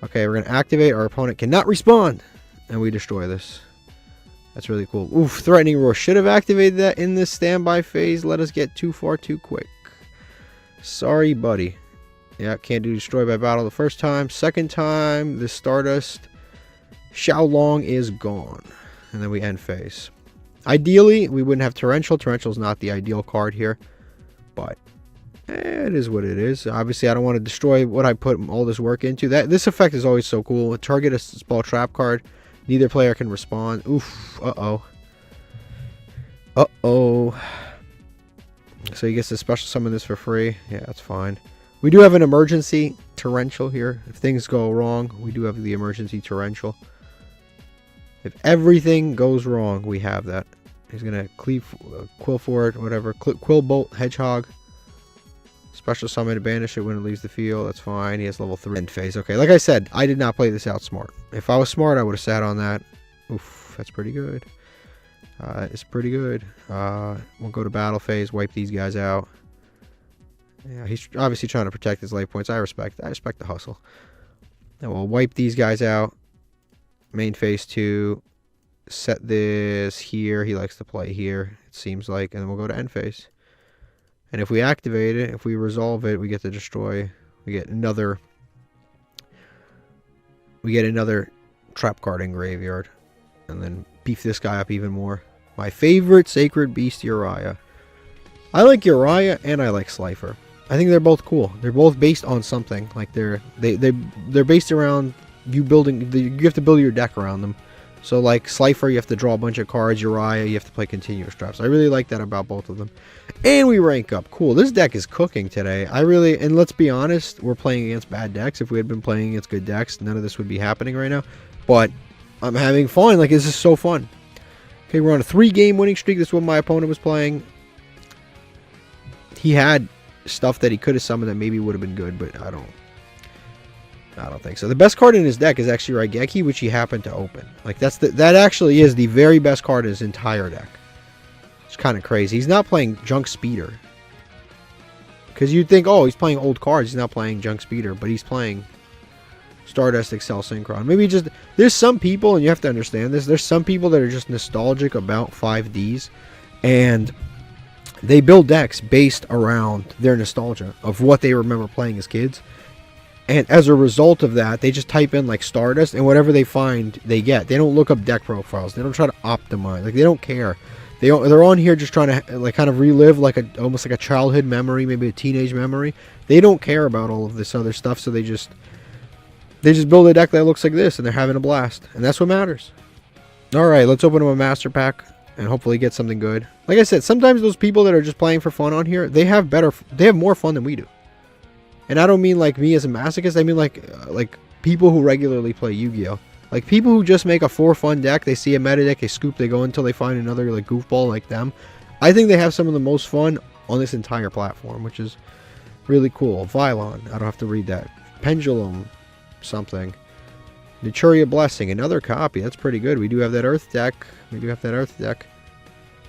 Okay, we're going to activate. Our opponent cannot respond. And we destroy this. That's really cool. Oof, Threatening Roar. Should have activated that in this standby phase. Let us get too far too quick. Sorry, buddy. Yeah, can't do destroy by battle the first time. Second time, the Stardust Xiaolong is gone. And then we end phase. Ideally, we wouldn't have Torrential. Torrential's not the ideal card here. But it is what it is. Obviously, I don't want to destroy what I put all this work into. This effect is always so cool. Target a small trap card. Neither player can respond. Oof. Uh-oh. Uh-oh. So he gets to special summon this for free. Yeah, that's fine. We do have an emergency torrential here. If things go wrong, we do have the emergency torrential. If everything goes wrong, we have that. He's going to Quillfort, whatever. Quillbolt, Hedgehog. Special summon to banish it when it leaves the field. That's fine. He has level 3 end phase. Okay, like I said, I did not play this out smart. If I was smart, I would have sat on that. Oof, that's pretty good. It's pretty good. We'll go to battle phase, wipe these guys out. Yeah, he's obviously trying to protect his life points. I respect the hustle. And we'll wipe these guys out. Main phase 2. Set this here. He likes to play here, it seems like. And then we'll go to end phase. And if we activate it, if we resolve it, we get to destroy. We get another trap card in graveyard. And then beef this guy up even more. My favorite Sacred Beast, Uriah. I like Uriah and I like Slifer. I think they're both cool. They're both based on something. Like they're based around you building. You have to build your deck around them. So like Slifer, you have to draw a bunch of cards. Uriah, you have to play continuous traps. I really like that about both of them. And we rank up. Cool. This deck is cooking today. And let's be honest, we're playing against bad decks. If we had been playing against good decks, none of this would be happening right now. But I'm having fun. Like, this is so fun. Okay, we're on a 3-game winning streak. This is what my opponent was playing. he had stuff that he could have summoned that maybe would have been good, but I don't think so. The best card in his deck is actually Raigeki, which he happened to open. Like that actually is the very best card in his entire deck. It's kind of crazy. He's not playing Junk Speeder. Because you'd think, oh, he's playing old cards. He's not playing Junk Speeder, but he's playing Stardust Excel Synchron. Maybe just, there's some people, and you have to understand this, there's some people that are just nostalgic about 5Ds, and they build decks based around their nostalgia of what they remember playing as kids. And as a result of that, they just type in like Stardust, and whatever they find, they get. They don't look up deck profiles. They don't try to optimize. Like, they don't care. They're on here just trying to like kind of relive like almost like a childhood memory, maybe a teenage memory. They don't care about all of this other stuff, so they just build a deck that looks like this, and they're having a blast, and that's what matters. All right, let's open up a master pack and hopefully get something good. Like I said, sometimes those people that are just playing for fun on here, they have more fun than we do. And I don't mean like me as a masochist. I mean like people who regularly play Yu-Gi-Oh. Like people who just make a for fun deck. They see a meta deck, they scoop, they go until they find another like goofball like them. I think they have some of the most fun on this entire platform, which is really cool. Vylon, I don't have to read that. Pendulum, something. Naturia Blessing, another copy. That's pretty good. We do have that Earth deck.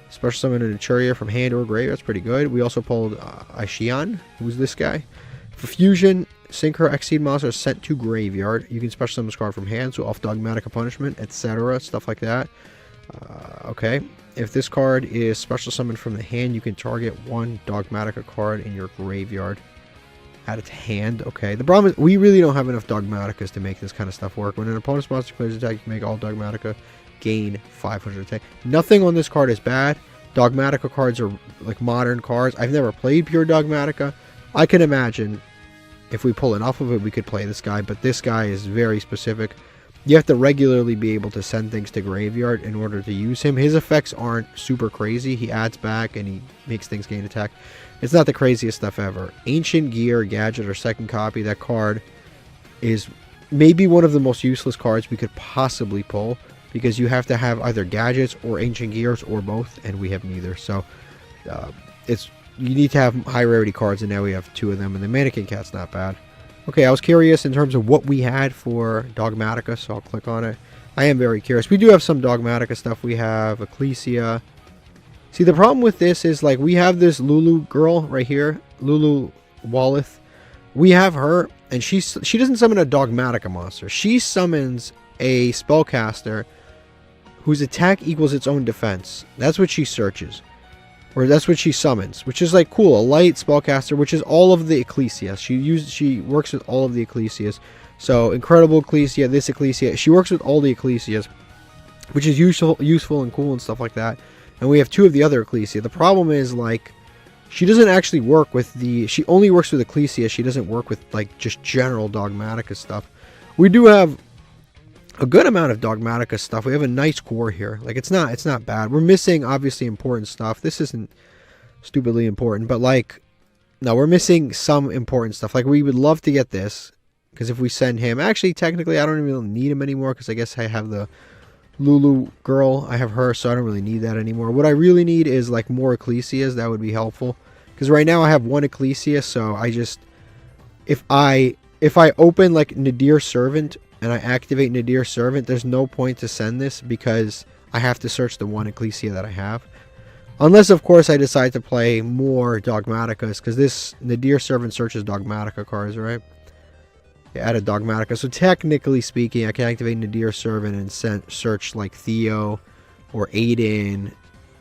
Special summon a Naturia from hand or grave. That's pretty good. We also pulled Aishian. Who's this guy? For Fusion, Synchro Exceed monster is sent to graveyard. You can special summon this card from hand, so off Dogmatica Punishment, etc. Stuff like that. Okay. If this card is special summoned from the hand, you can target one Dogmatica card in your graveyard. Add it to hand. Okay. The problem is we really don't have enough Dogmaticas to make this kind of stuff work. When an opponent's monster clears attack, you can make all Dogmatica, gain 500 attack. Nothing on this card is bad. Dogmatica cards are like modern cards. I've never played pure Dogmatica. I can imagine if we pull enough of it, we could play this guy, but this guy is very specific. You have to regularly be able to send things to graveyard in order to use him. His effects aren't super crazy. He adds back and he makes things gain attack. It's not the craziest stuff ever. Ancient Gear, Gadget, or second copy. That card is maybe one of the most useless cards we could possibly pull, because you have to have either gadgets or ancient gears or both, and we have neither. So you need to have high rarity cards, and now we have two of them, and the Mannequin Cat's not bad. Okay, I was curious in terms of what we had for Dogmatica, so I'll click on it. I am very curious. We do have some Dogmatica stuff. We have Ecclesia. See, the problem with this is, like, we have this Lulu girl right here, Lulu Walleth. We have her, and she doesn't summon a Dogmatica monster. She summons a spellcaster whose attack equals its own defense. That's what she searches. Or that's what she summons, which is like cool. A light spellcaster, which is all of the Ecclesia. She works with all of the Ecclesias. So Incredible Ecclesia, this Ecclesia. She works with all the Ecclesias, which is useful and cool and stuff like that. And we have two of the other Ecclesia. The problem is, like, she doesn't actually work with the... She only works with Ecclesia. She doesn't work with, like, just general Dogmatica stuff. We do have a good amount of Dogmatica stuff. We have a nice core here. Like, it's not bad. We're missing, obviously, important stuff. This isn't stupidly important, but, like, no, we're missing some important stuff. Like, we would love to get this, because if we send him... Actually, technically, I don't even need him anymore, because I guess I have the Lulu girl. I have her, so I don't really need that anymore. What I really need is, like, more Ecclesias. That would be helpful, because right now I have one Ecclesia, so I just... If I open, like, Nadir Servant, and I activate Nadir Servant, there's no point to send this, because I have to search the one Ecclesia that I have. Unless, of course, I decide to play more Dogmaticas, because this Nadir Servant searches Dogmatica cards, right? Yeah, add a Dogmatica. So technically speaking, I can activate Nadir Servant and search like Theo or Aiden.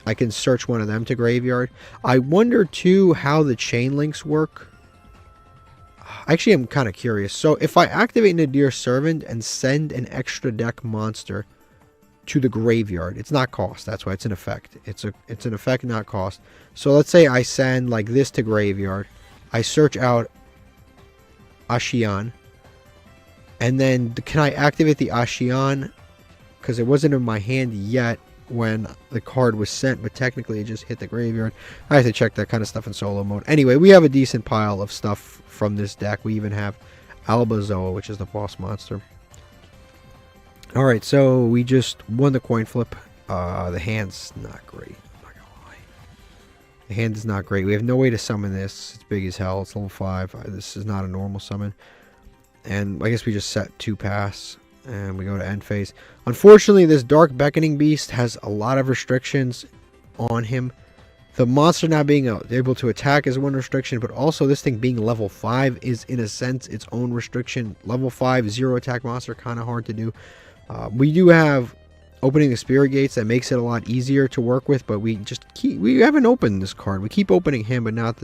I can search one of them to graveyard. I wonder, too, how the chain links work. Actually, I'm kind of curious. So if I activate Nadir Servant and send an extra deck monster to the graveyard, it's not cost. That's why it's an effect. It's an effect, not cost. So let's say I send like this to graveyard. I search out Ashian. And then can I activate the Ashian? Because it wasn't in my hand yet when the card was sent, but technically it just hit the graveyard. I have to check that kind of stuff in solo mode. Anyway, we have a decent pile of stuff from this deck. We even have Albazoa, which is the boss monster. Alright, so we just won the coin flip. The hand's not great, I'm not gonna lie. The hand is not great. We have no way to summon this. It's big as hell. It's level 5. This is not a normal summon. And I guess we just set 2 pass. And we go to end phase. Unfortunately, this Dark Beckoning Beast has a lot of restrictions on him. The monster not being able to attack is one restriction, but also this thing being level 5 is, in a sense, its own restriction. Level 5, 0 attack monster, kind of hard to do. We do have opening the Spirit Gates that makes it a lot easier to work with, but we haven't opened this card. We keep opening him, but not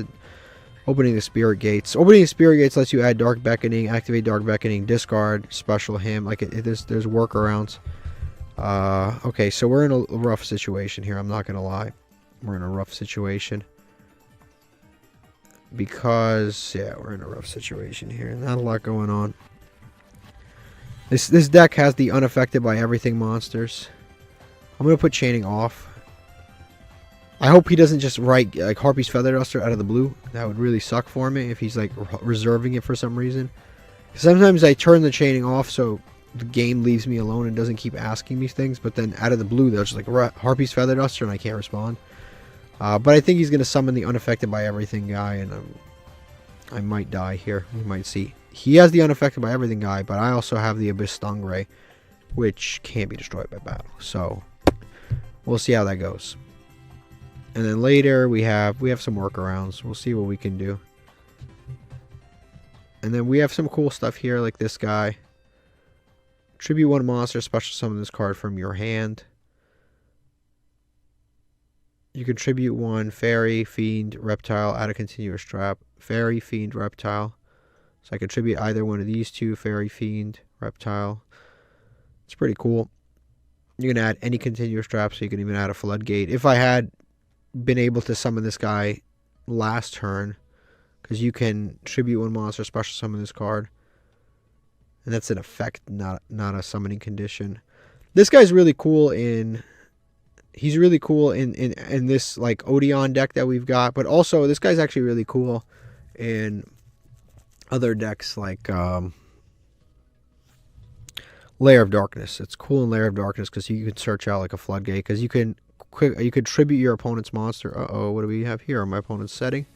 opening the Spirit Gates. Opening the Spirit Gates lets you add Dark Beckoning, activate Dark Beckoning, discard, special him. Like, there's workarounds. Okay, so we're in a rough situation here. I'm not going to lie. We're in a rough situation. Because, yeah, we're in a rough situation here. Not a lot going on. This deck has the unaffected by everything monsters. I'm going to put Chaining off. I hope he doesn't just write like Harpy's Feather Duster out of the blue. That would really suck for me if he's like reserving it for some reason. Sometimes I turn the chaining off so the game leaves me alone and doesn't keep asking me things. But then out of the blue, they're just like Harpy's Feather Duster and I can't respond. But I think he's going to summon the unaffected by everything guy, and I might die here. We might see. He has the unaffected by everything guy, but I also have the Abyss Stingray, which can't be destroyed by battle. So we'll see how that goes. And then later we have some workarounds. We'll see what we can do. And then we have some cool stuff here, like this guy. Tribute 1 monster, special summon this card from your hand. You can tribute 1 Fairy, Fiend, Reptile, add a continuous trap. Fairy, Fiend, Reptile. So I can tribute either one of these 2, Fairy, Fiend, Reptile. It's pretty cool. You can add any continuous trap, so you can even add a Floodgate. If I had been able to summon this guy last turn, because you can tribute 1 monster, special summon this card, and that's an effect, not a summoning condition. This guy's really cool in this like Odeon deck that we've got, but also this guy's actually really cool in other decks like Lair of Darkness. It's cool in Lair of Darkness because you can search out like a Floodgate, because you could tribute your opponent's monster. What do we have here on my opponent's setting?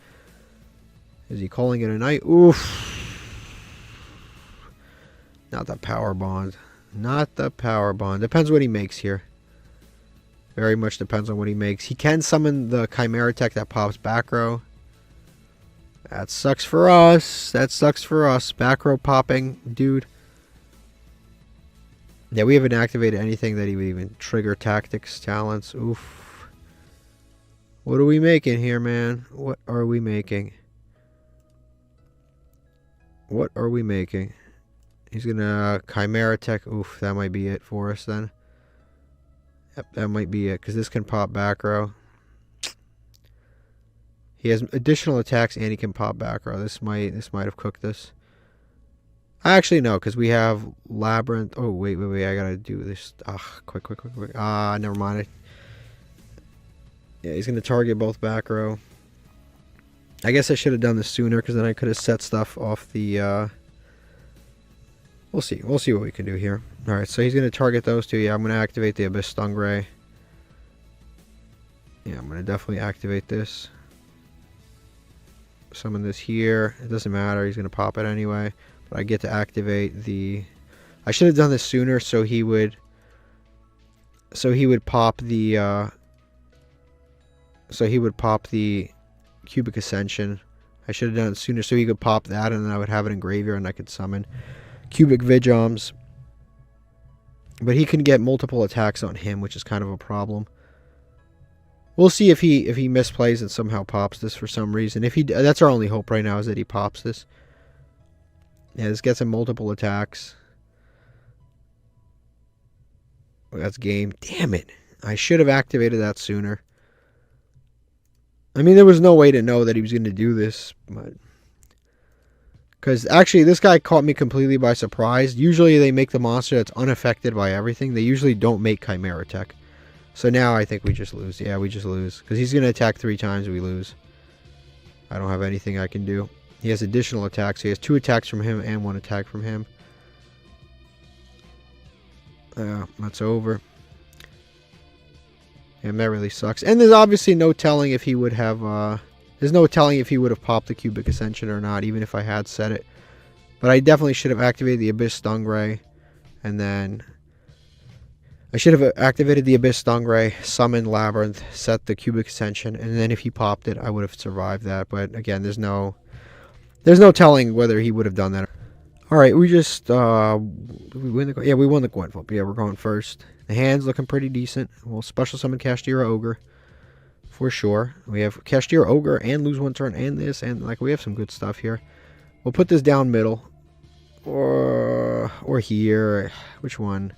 Is he calling it a night? Oof. Not the power bond. Not the power bond. Depends what he makes here. Very much depends on what he makes. He can summon the Chimera Tech that pops back row. That sucks for us. That sucks for us. Back row popping, dude. Yeah, we haven't activated anything that he would even trigger tactics, talents. Oof. What are we making here, man? What are we making? What are we making? He's gonna Chimera Tech. Oof, that might be it for us then. Yep, that might be it, because this can pop back row. He has additional attacks and he can pop back row. This might have cooked this. Actually, no, because we have Labyrinth. Oh, wait, I gotta do this. Quick. Never mind. Yeah, he's gonna target both back row. I guess I should have done this sooner, because then I could have set stuff off the, We'll see what we can do here. Alright, so he's gonna target those 2. Yeah, I'm gonna activate the Abyss Stingray. Yeah, I'm gonna definitely activate this. Summon this here. It doesn't matter, he's gonna pop it anyway. But I get to activate the... I should have done this sooner, so he would pop the Cubic Ascension. I should have done it sooner so he could pop that, and then I would have it in graveyard and I could summon Cubic Vijoms. But he can get multiple attacks on him, which is kind of a problem. We'll see if he misplays and somehow pops this for some reason. If he, that's our only hope right now, is that he pops this. Yeah, this gets him multiple attacks. That's game. Damn it. I should have activated that sooner. I mean, there was no way to know that he was going to do this, but... Because actually, this guy caught me completely by surprise. Usually, they make the monster that's unaffected by everything. They usually don't make Chimera Tech. So now I think we just lose. Yeah, we just lose. Because he's going to attack 3 times, we lose. I don't have anything I can do. He has additional attacks. He has 2 attacks from him and 1 attack from him. That's over. And that really sucks. And there's obviously no telling if he would have, there's no telling if he would have popped the Cubic Ascension or not, even if I had set it. But I definitely should have activated the Abyss Stingray. And then I should have activated the Abyss Stingray, summoned Labyrinth, set the Cubic Ascension, and then if he popped it, I would have survived that. But again, there's no telling whether he would have done that. All right, we just we win the we won the coin flip. Yeah, we're going first. The hand's looking pretty decent. We'll special summon Kashtira Ogre for sure. We have Kashtira Ogre and lose 1 turn and this, and like we have some good stuff here. We'll put this down middle or here. Which one?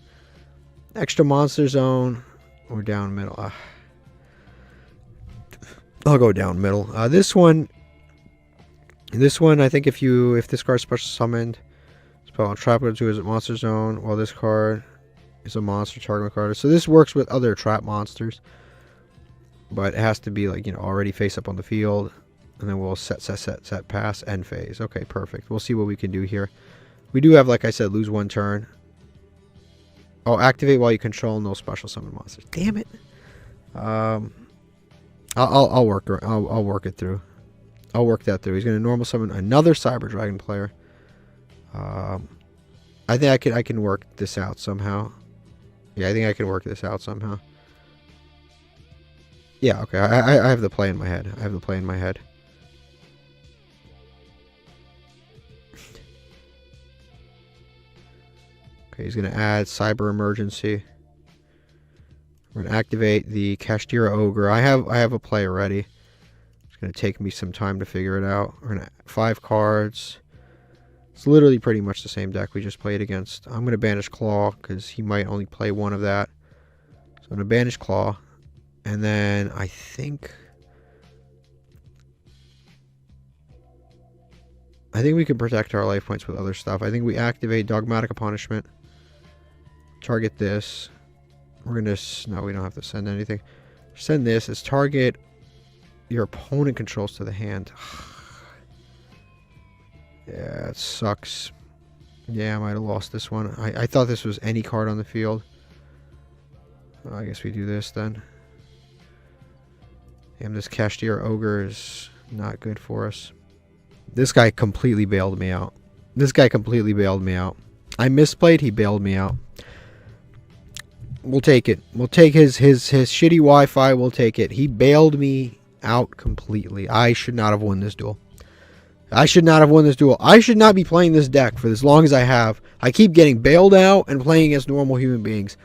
Extra Monster Zone or down middle. I'll go down middle. This one, I think if this card's special summoned, spell on trap to is a monster zone, while this card is a monster target card. So this works with other trap monsters, but it has to be like, you know, already face up on the field, and then we'll set pass end phase. Okay, perfect. We'll see what we can do here. We do have, like I said, lose 1 turn. Oh, activate while you control no special summon monsters. Damn it. I'll work it through. I'll work that through. He's going to normal summon another Cyber Dragon player. I think I can work this out somehow. Yeah, I think I can work this out somehow. Yeah, okay. I have the play in my head. Okay, he's going to add Cyber Emergency. We're going to activate the Kashtira Ogre. I have a play already. It's going to take me some time to figure it out. We're going to 5 cards. It's literally pretty much the same deck we just played against. I'm going to banish Claw because he might only play one of that. So I'm going to banish Claw. And then I think we can protect our life points with other stuff. I think we activate Dogmatic Punishment. Target this. We're going to... No, we don't have to send anything. Send this as target your opponent controls to the hand. Yeah, it sucks. Yeah, I might have lost this one. I thought this was any card on the field. I guess we do this then. Damn, this Kashtira Ogre is not good for us. This guy completely bailed me out. I misplayed, he bailed me out. We'll take it. We'll take his shitty Wi-Fi, we'll take it. He bailed me out completely. I should not have won this duel. I should not be playing this deck for as long as I have. I keep getting bailed out and playing against normal human beings.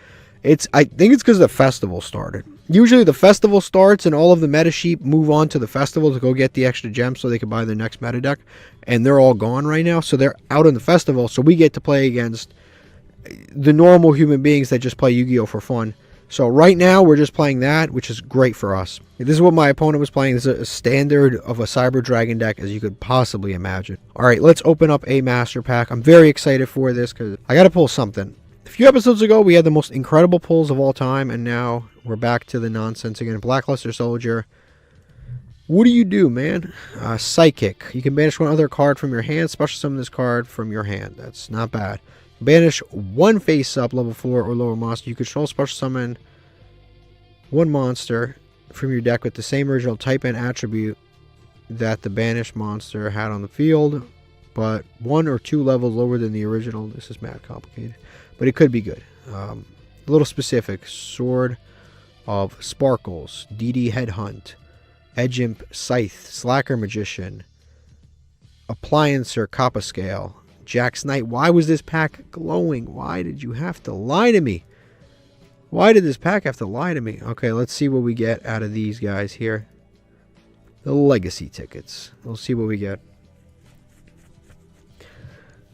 I think it's because the festival started. Usually the festival starts and all of the meta sheep move on to the festival to go get the extra gems so they can buy their next meta deck. And they're all gone right now. So they're out in the festival. So we get to play against the normal human beings that just play Yu-Gi-Oh! For fun. So right now we're just playing that, which is great for us. This is what my opponent was playing. This is a standard of a Cyber Dragon deck as you could possibly imagine. Alright, let's open up a Master Pack. I'm very excited for this because I got to pull something. A few episodes ago, we had the most incredible pulls of all time, and now we're back to the nonsense again. Blackluster Soldier. What do you do, man? Psychic. You can banish one other card from your hand, special summon this card from your hand. That's not bad. Banish one face-up, level 4 or lower monster. You control, special summon one monster from your deck with the same original type and attribute that the banished monster had on the field, but 1 or 2 levels lower than the original. This is mad complicated, but it could be good. A little specific. Sword of Sparkles, DD Headhunt, Edge Imp Scythe, Slacker Magician, Appliancer Kappa Scale, Jack's Knight. Why was this pack glowing? Why did you have to lie to me? Why did this pack have to lie to me? Okay, let's see what we get out of these guys here. The Legacy tickets. We'll see what we get.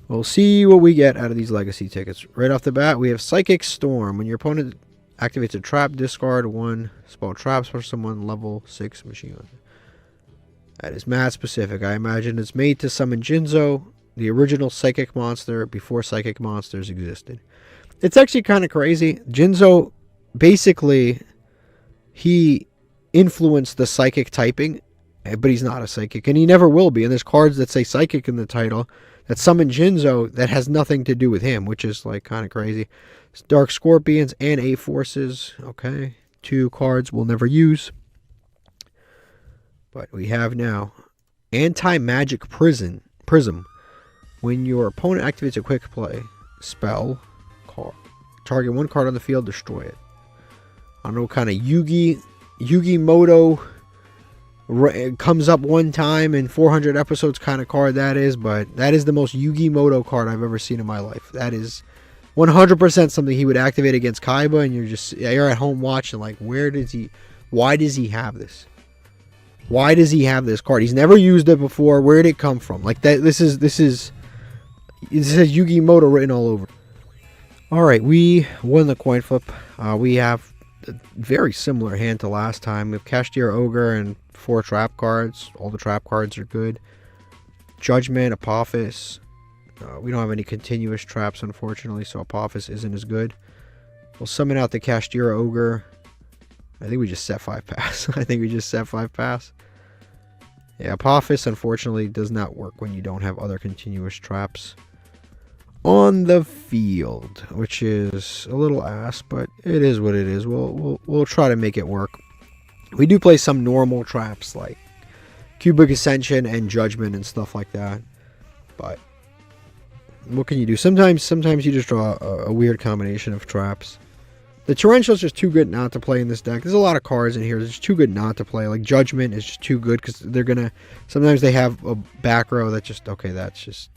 We'll see what we get out of these Legacy tickets. Right off the bat, we have Psychic Storm. When your opponent activates a trap, discard 1 spell traps for someone level 6 machine gun. That is mad specific. I imagine it's made to summon Jinzo, the original psychic monster, before psychic monsters existed. It's actually kind of crazy. Jinzo, basically, he influenced the psychic typing, but he's not a psychic, and he never will be. And there's cards that say psychic in the title that summon Jinzo that has nothing to do with him, which is like kind of crazy. Dark Scorpions and A-Forces. Okay. 2 cards we'll never use. But we have now Anti-Magic Prism. When your opponent activates a quick play spell, target 1 card on the field, destroy it. I don't know what kind of Yugioh comes up one time in 400 episodes kind of card that is, but that is the most Yugioh card I've ever seen in my life. That is 100% something he would activate against Kaiba, and you're at home watching like, why does he have this? Why does he have this card? He's never used it before. Where did it come from? Like that. This says Yugioh written all over. All right, we won the coin flip. We have a very similar hand to last time. We have Cashier Ogre and 4 trap cards. All the trap cards are good. Judgment, Apophis. We don't have any continuous traps, unfortunately, so Apophis isn't as good. We'll summon out the Cashier Ogre. I think we just set 5 pass. Yeah, Apophis, unfortunately, does not work when you don't have other continuous traps on the field, which is a little ass, but it is what it is. We'll try to make it work. We do play some normal traps like Cubic Ascension and Judgment and stuff like that, but what can you do? Sometimes you just draw a weird combination of traps. The Torrential is just too good not to play in this deck. There's a lot of cards in here. It's just too good not to play. Like Judgment is just too good because they're gonna. Sometimes they have a back row that just that's just.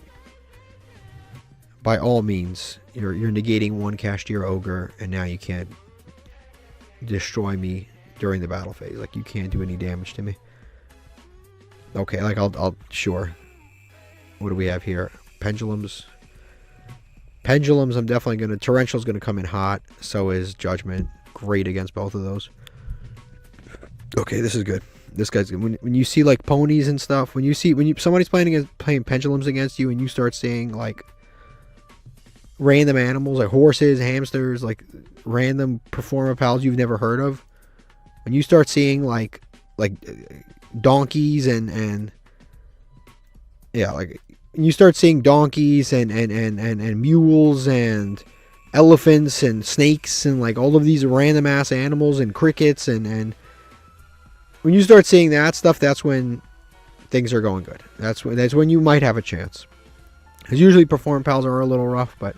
By all means, you're negating 1 Cashier Ogre, and now you can't destroy me during the battle phase. Like, you can't do any damage to me. Okay, like, sure. What do we have here? Pendulums. I'm definitely going to... Torrential's going to come in hot. So is Judgment. Great against both of those. Okay, this is good. This guy's good. When you see, like, ponies and stuff, when somebody's playing pendulums against you, and you start seeing, like, random animals like horses, hamsters, like random performer pals you've never heard of. When you start seeing like donkeys and yeah, like you start seeing donkeys and mules and elephants and snakes and like all of these random ass animals and crickets and when you start seeing that stuff, that's when things are going good. That's when you might have a chance. Because usually perform pals are a little rough, but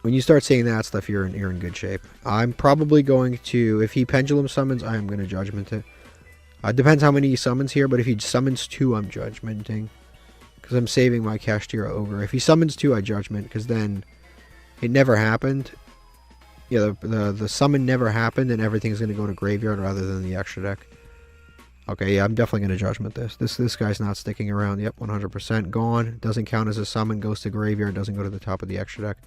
when you start seeing that stuff, you're in good shape. I'm probably going to, if he pendulum summons, I'm going to Judgment it. Depends how many he summons here, but if he summons 2, I'm Judgmenting. Because I'm saving my Cashier Ogre. If he summons 2, I Judgment, because then it never happened. Yeah, the summon never happened, and everything's going to go to graveyard rather than the extra deck. Okay, yeah, I'm definitely going to Judgment this. This guy's not sticking around. Yep, 100% gone. Doesn't count as a summon, goes to graveyard, doesn't go to the top of the extra deck.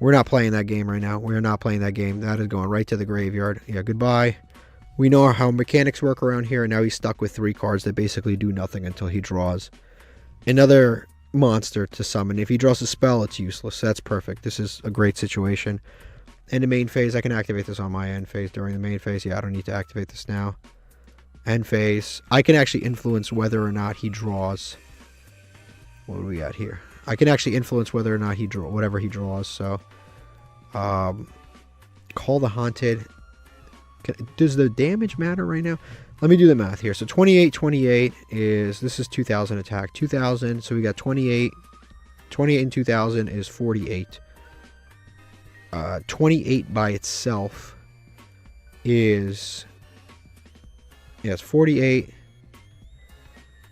We're not playing that game right now. We're not playing that game. That is going right to the graveyard. Yeah, goodbye. We know how mechanics work around here, and now he's stuck with 3 cards that basically do nothing until he draws another monster to summon. If he draws a spell, it's useless. That's perfect. This is a great situation. In the main phase, I can activate this on my end phase during the main phase. Yeah, I don't need to activate this now. End phase. I can actually influence whether or not he draws. What do we got here? I can actually influence whether or not he whatever he draws. So, Call the Haunted. Does the damage matter right now? Let me do the math here. So 28 is, this is 2000 attack. 2000, so we got 28. 28 and 2000 is 48. 28 by itself is, yeah, it's 48.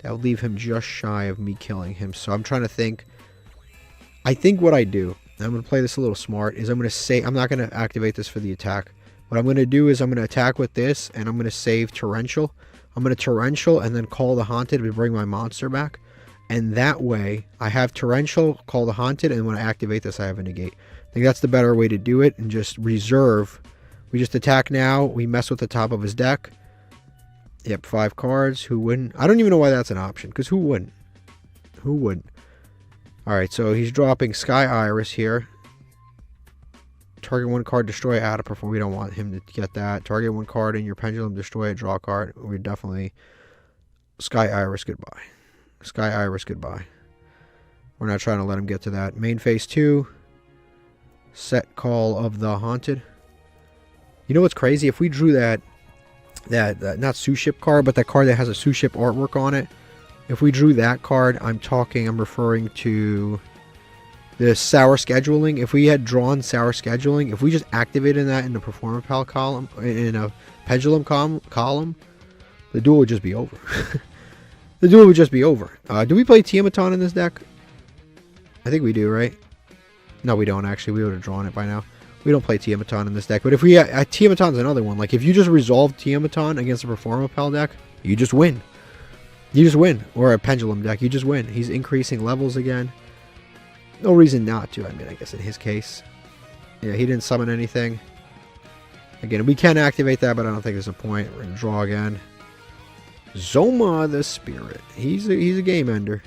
That would leave him just shy of me killing him. So I'm trying to think. I think what I do, I'm going to play this a little smart, is I'm going to say, I'm not going to activate this for the attack. What I'm going to do is I'm going to attack with this, and I'm going to save Torrential. I'm going to Torrential and then Call the Haunted to bring my monster back. And that way, I have Torrential, Call the Haunted, and when I activate this, I have a negate. I think that's the better way to do it, and just reserve. We just attack now, we mess with the top of his deck. Yep, 5 cards. Who wouldn't? I don't even know why that's an option, because who wouldn't? Who wouldn't? Alright, so he's dropping Sky Iris here. Target 1 card, destroy it, out of perform. We don't want him to get that. Target 1 card in your pendulum, destroy it, draw a card. We're definitely... Sky Iris, goodbye. Sky Iris, goodbye. We're not trying to let him get to that. Main phase 2. Set Call of the Haunted. You know what's crazy? If we drew that not Suship card, but that card that has a Suship artwork on it. If we drew that card, I'm referring to the Sour Scheduling. If we had drawn Sour Scheduling, if we just activated that in the Performer Pal column, in a Pendulum column, the duel would just be over. The duel would just be over. Do we play Tiamaton in this deck? I think we do, right? No, we don't actually. We would have drawn it by now. We don't play Tiamaton in this deck. But if we... Tiamaton's another one. Like, if you just resolve Tiamaton against a Performer Pal deck, you just win. You just win. Or a Pendulum deck, you just win. He's increasing levels again. No reason not to. I mean, I guess in his case. Yeah, he didn't summon anything. Again, we can activate that, but I don't think there's a point. We're going to draw again. Zoma the Spirit. He's a game ender.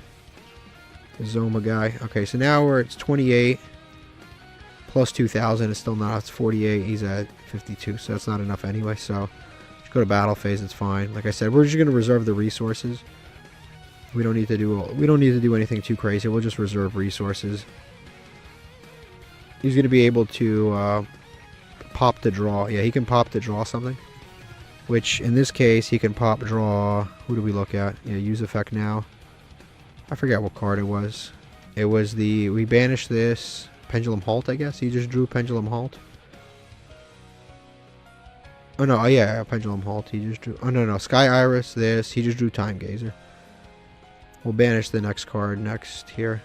The Zoma guy. Okay, so now it's 28. Plus 2,000 is still not. It's 48. He's at 52, so that's not enough anyway. So just go to battle phase. It's fine. Like I said, we're just going to reserve the resources. We don't need to do anything too crazy. We'll just reserve resources. He's going to be able to pop to draw. Yeah, he can pop to draw something. Which in this case, he can pop draw. Who do we look at? Yeah, use effect now. I forget what card it was. It was we banished this. Pendulum Halt, I guess. He just drew Pendulum Halt. Oh, no. Oh, yeah. Pendulum Halt. He just drew... Oh, no. Sky Iris, this. He just drew Time Gazer. We'll banish the next card next here.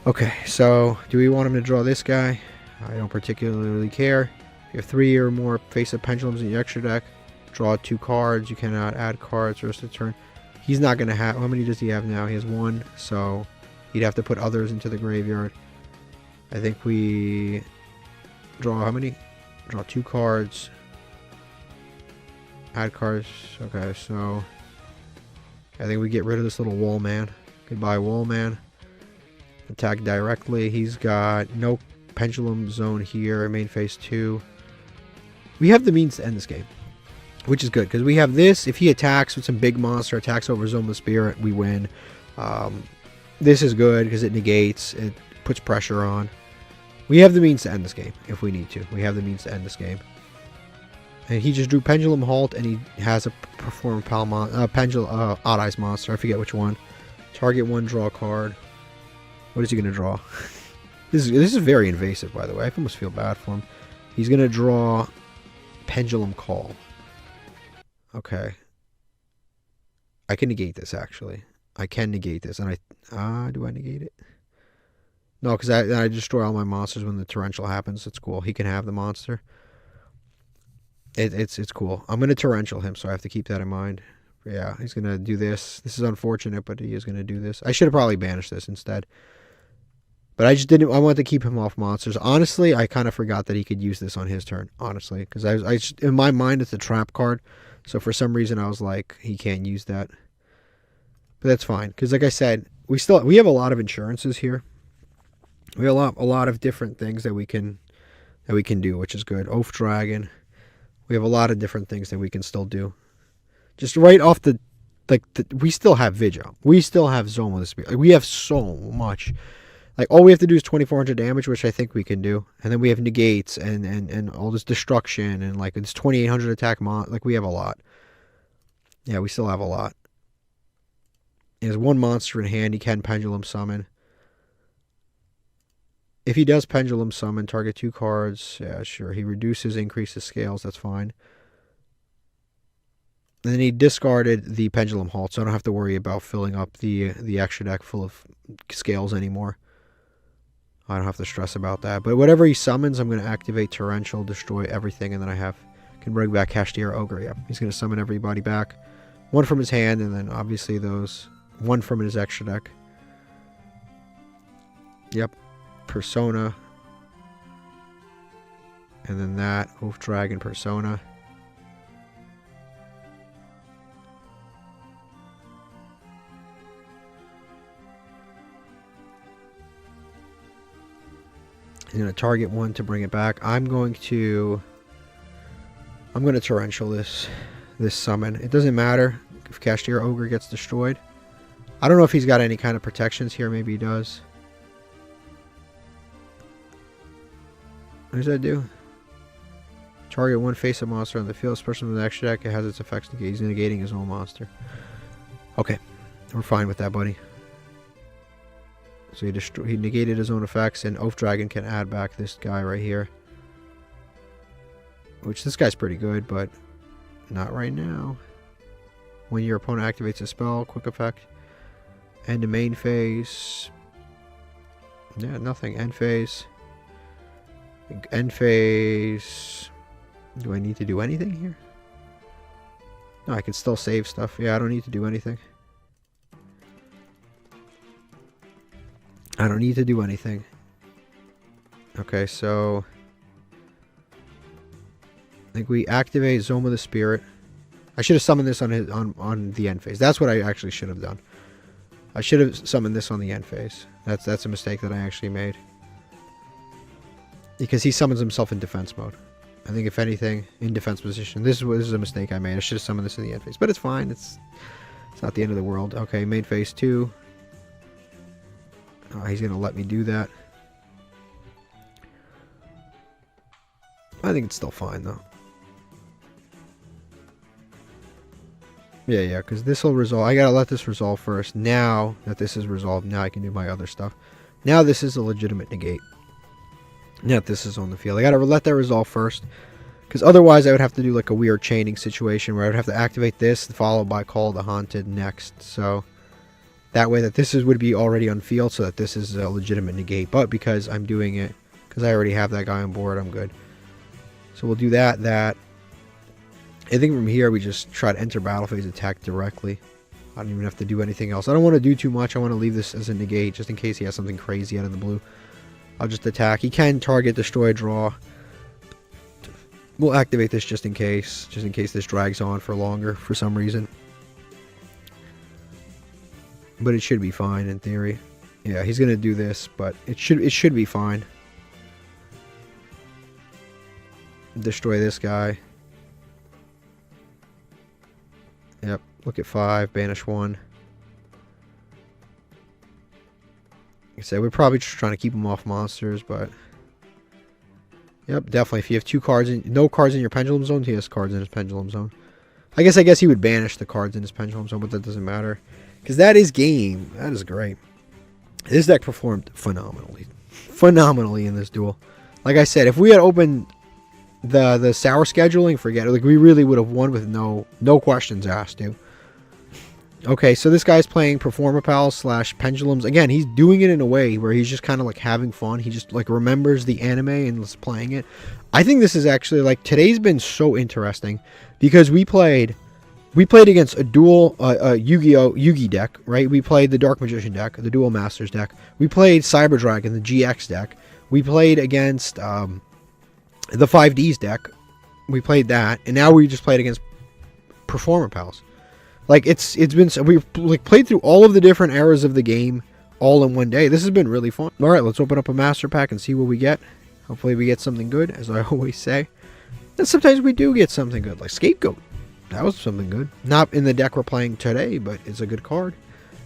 Okay, so do we want him to draw this guy? I don't particularly care. If you have 3 or more face-up pendulums in your extra deck, draw 2 cards. You cannot add cards for the rest of the turn. He's not going to have... How many does he have now? He has 1, so... He'd have to put others into the graveyard. I think we draw how many? Draw 2 cards. Add cards. Okay, so I think we get rid of this little wall man. Goodbye, wall man. Attack directly. He's got no pendulum zone here. Main phase 2. We have the means to end this game, which is good because we have this. If he attacks with some big monster, attacks over Zoma Spirit, we win. This is good because it negates, it puts pressure on. We have the means to end this game if we need to. We have the means to end this game. And he just drew Pendulum Halt, and he has a Perform Pal Odd Eyes monster. I forget which one. Target 1, draw a card. What is he going to draw? This is very invasive, by the way. I almost feel bad for him. He's going to draw Pendulum Call. Okay. I can negate this, actually. I can negate this, and do I negate it? No, because I destroy all my monsters when the torrential happens. It's cool. He can have the monster. It's cool. I'm going to torrential him, so I have to keep that in mind. Yeah, he's going to do this. This is unfortunate, but he is going to do this. I should have probably banished this instead. But I just didn't. I wanted to keep him off monsters. Honestly, I kind of forgot that he could use this on his turn. Honestly, because in my mind it's a trap card. So for some reason I was like, he can't use that. But that's fine, because like I said, we have a lot of insurances here. We have a lot of different things that we can do, which is good. Oath Dragon. We have a lot of different things that we can still do. Just right off we still have Yugioh. We still have Zoma the Spirit. Like, we have so much. Like, all we have to do is 2,400 damage, which I think we can do. And then we have negates and all this destruction and like it's 2,800 attack like we have a lot. Yeah, we still have a lot. He has 1 monster in hand. He can Pendulum Summon. If he does Pendulum Summon, target 2 cards. Yeah, sure. He increases scales. That's fine. And then he discarded the Pendulum Halt, so I don't have to worry about filling up the extra deck full of scales anymore. I don't have to stress about that. But whatever he summons, I'm going to activate Torrential, destroy everything, and then I can bring back Cashier Ogre. Yep, he's going to summon everybody back. 1 from his hand, and then obviously those... 1 from his extra deck. Yep. Persona. And then that. Oath Dragon Persona. He's going to target 1 to bring it back. I'm going to torrential this summon. It doesn't matter if Cashier Ogre gets destroyed. I don't know if he's got any kind of protections here. Maybe he does. What does that do? Target one face-up monster on the field. This person with an extra deck, it has its effects negate. He's negating his own monster. Okay, we're fine with that, buddy. So he negated his own effects, and Oath Dragon can add back this guy right here. Which, this guy's pretty good, but not right now. When your opponent activates a spell, quick effect. End of main phase. Yeah, nothing. End phase. End phase. Do I need to do anything here? No, I can still save stuff. Yeah, I don't need to do anything. I don't need to do anything. Okay, so I think we activate Zoma the Spirit. I should have summoned this on the end phase. That's what I actually should have done. I should have summoned this on the end phase. That's a mistake that I actually made. Because he summons himself in defense mode. I think if anything, in defense position. This is a mistake I made. I should have summoned this in the end phase. But it's fine. It's not the end of the world. Okay, main phase 2. Oh, he's going to let me do that. I think it's still fine, though. Yeah, because this will resolve. I got to let this resolve first. Now that this is resolved, now I can do my other stuff. Now this is a legitimate negate. Now that this is on the field. I got to let that resolve first. Because otherwise I would have to do like a weird chaining situation where I would have to activate this, followed by Call the Haunted next. So that way that this would be already on field, so that this is a legitimate negate. But because I'm doing it, because I already have that guy on board, I'm good. So we'll do that. I think from here we just try to enter battle phase attack directly. I don't even have to do anything else. I don't want to do too much. I want to leave this as a negate just in case he has something crazy out of the blue. I'll just attack. He can target, destroy, draw. We'll activate this just in case this drags on for longer for some reason. But it should be fine in theory. Yeah, he's gonna do this, but it should be fine. Destroy this guy. Yep, look at 5, banish 1. Like I said, we're probably just trying to keep him off monsters, but yep, definitely. If you have 2 cards, no cards in your pendulum zone, he has cards in his pendulum zone. I guess he would banish the cards in his pendulum zone, but that doesn't matter. Because that is game. That is great. This deck performed phenomenally. Phenomenally in this duel. Like I said, if we had opened the sour scheduling, forget it. Like, we really would have won with no questions asked, dude. Okay, so this guy's playing Performapals / Pendulums. Again, he's doing it in a way where he's just kind of like having fun. He just like remembers the anime and is playing it. I think this is actually like, today's been so interesting because we played against a dual Yugioh Yugi deck, right? We played the Dark Magician deck, the Duel Masters deck. We played Cyber Dragon, the GX deck. We played against the 5Ds deck. We played that, and now we just played against Performapals. Like, it's been, we've like played through all of the different eras of the game all in one day. This has been really fun. All right, let's open up a master pack and see what we get. Hopefully we get something good, as I always say. And sometimes we do get something good, like Scapegoat. That was something good. Not in the deck we're playing today, but it's a good card.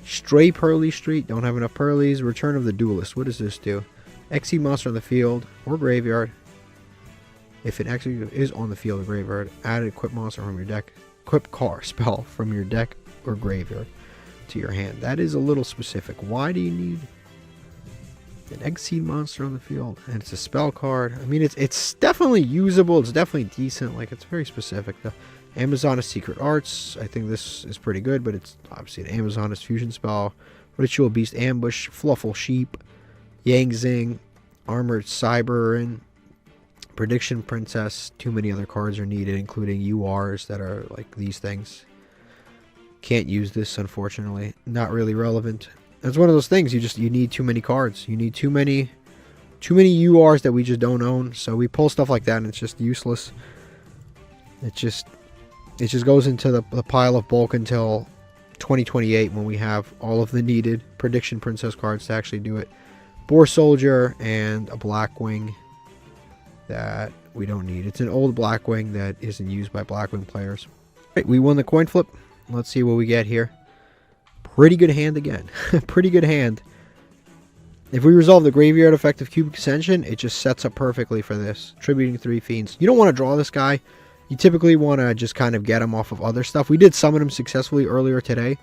Stray Pearly Street. Don't have enough Pearlies. Return of the Duelist. What does this do? Exceed monster on the field or graveyard. If it actually is on the field or graveyard, add an equip monster from your deck. Equip spell from your deck or graveyard to your hand. That is a little specific. Why do you need an Exceed monster on the field? And it's a spell card. I mean, it's definitely usable. It's definitely decent. Like, it's very specific though. Amazoness Secret Arts. I think this is pretty good, but it's obviously an Amazoness fusion spell. Ritual Beast Ambush. Fluffle Sheep. Yang Zing. Armored Cyberin. Prediction Princess. Too many other cards are needed, including URs that are like these things. Can't use this, unfortunately. Not really relevant. It's one of those things. You need too many cards. You need too many URs that we just don't own. So we pull stuff like that, and it's just useless. It just goes into the pile of bulk until 2028 when we have all of the needed Prediction Princess cards to actually do it. Boar Soldier and a Blackwing that we don't need. It's an old Blackwing that isn't used by Blackwing players. Right, we won the coin flip. Let's see what we get here. Pretty good hand again. Pretty good hand. If we resolve the graveyard effect of Cubic Ascension, it just sets up perfectly for this. Tributing 3 Fiends. You don't want to draw this guy. You typically want to just kind of get him off of other stuff. We did summon him successfully earlier today,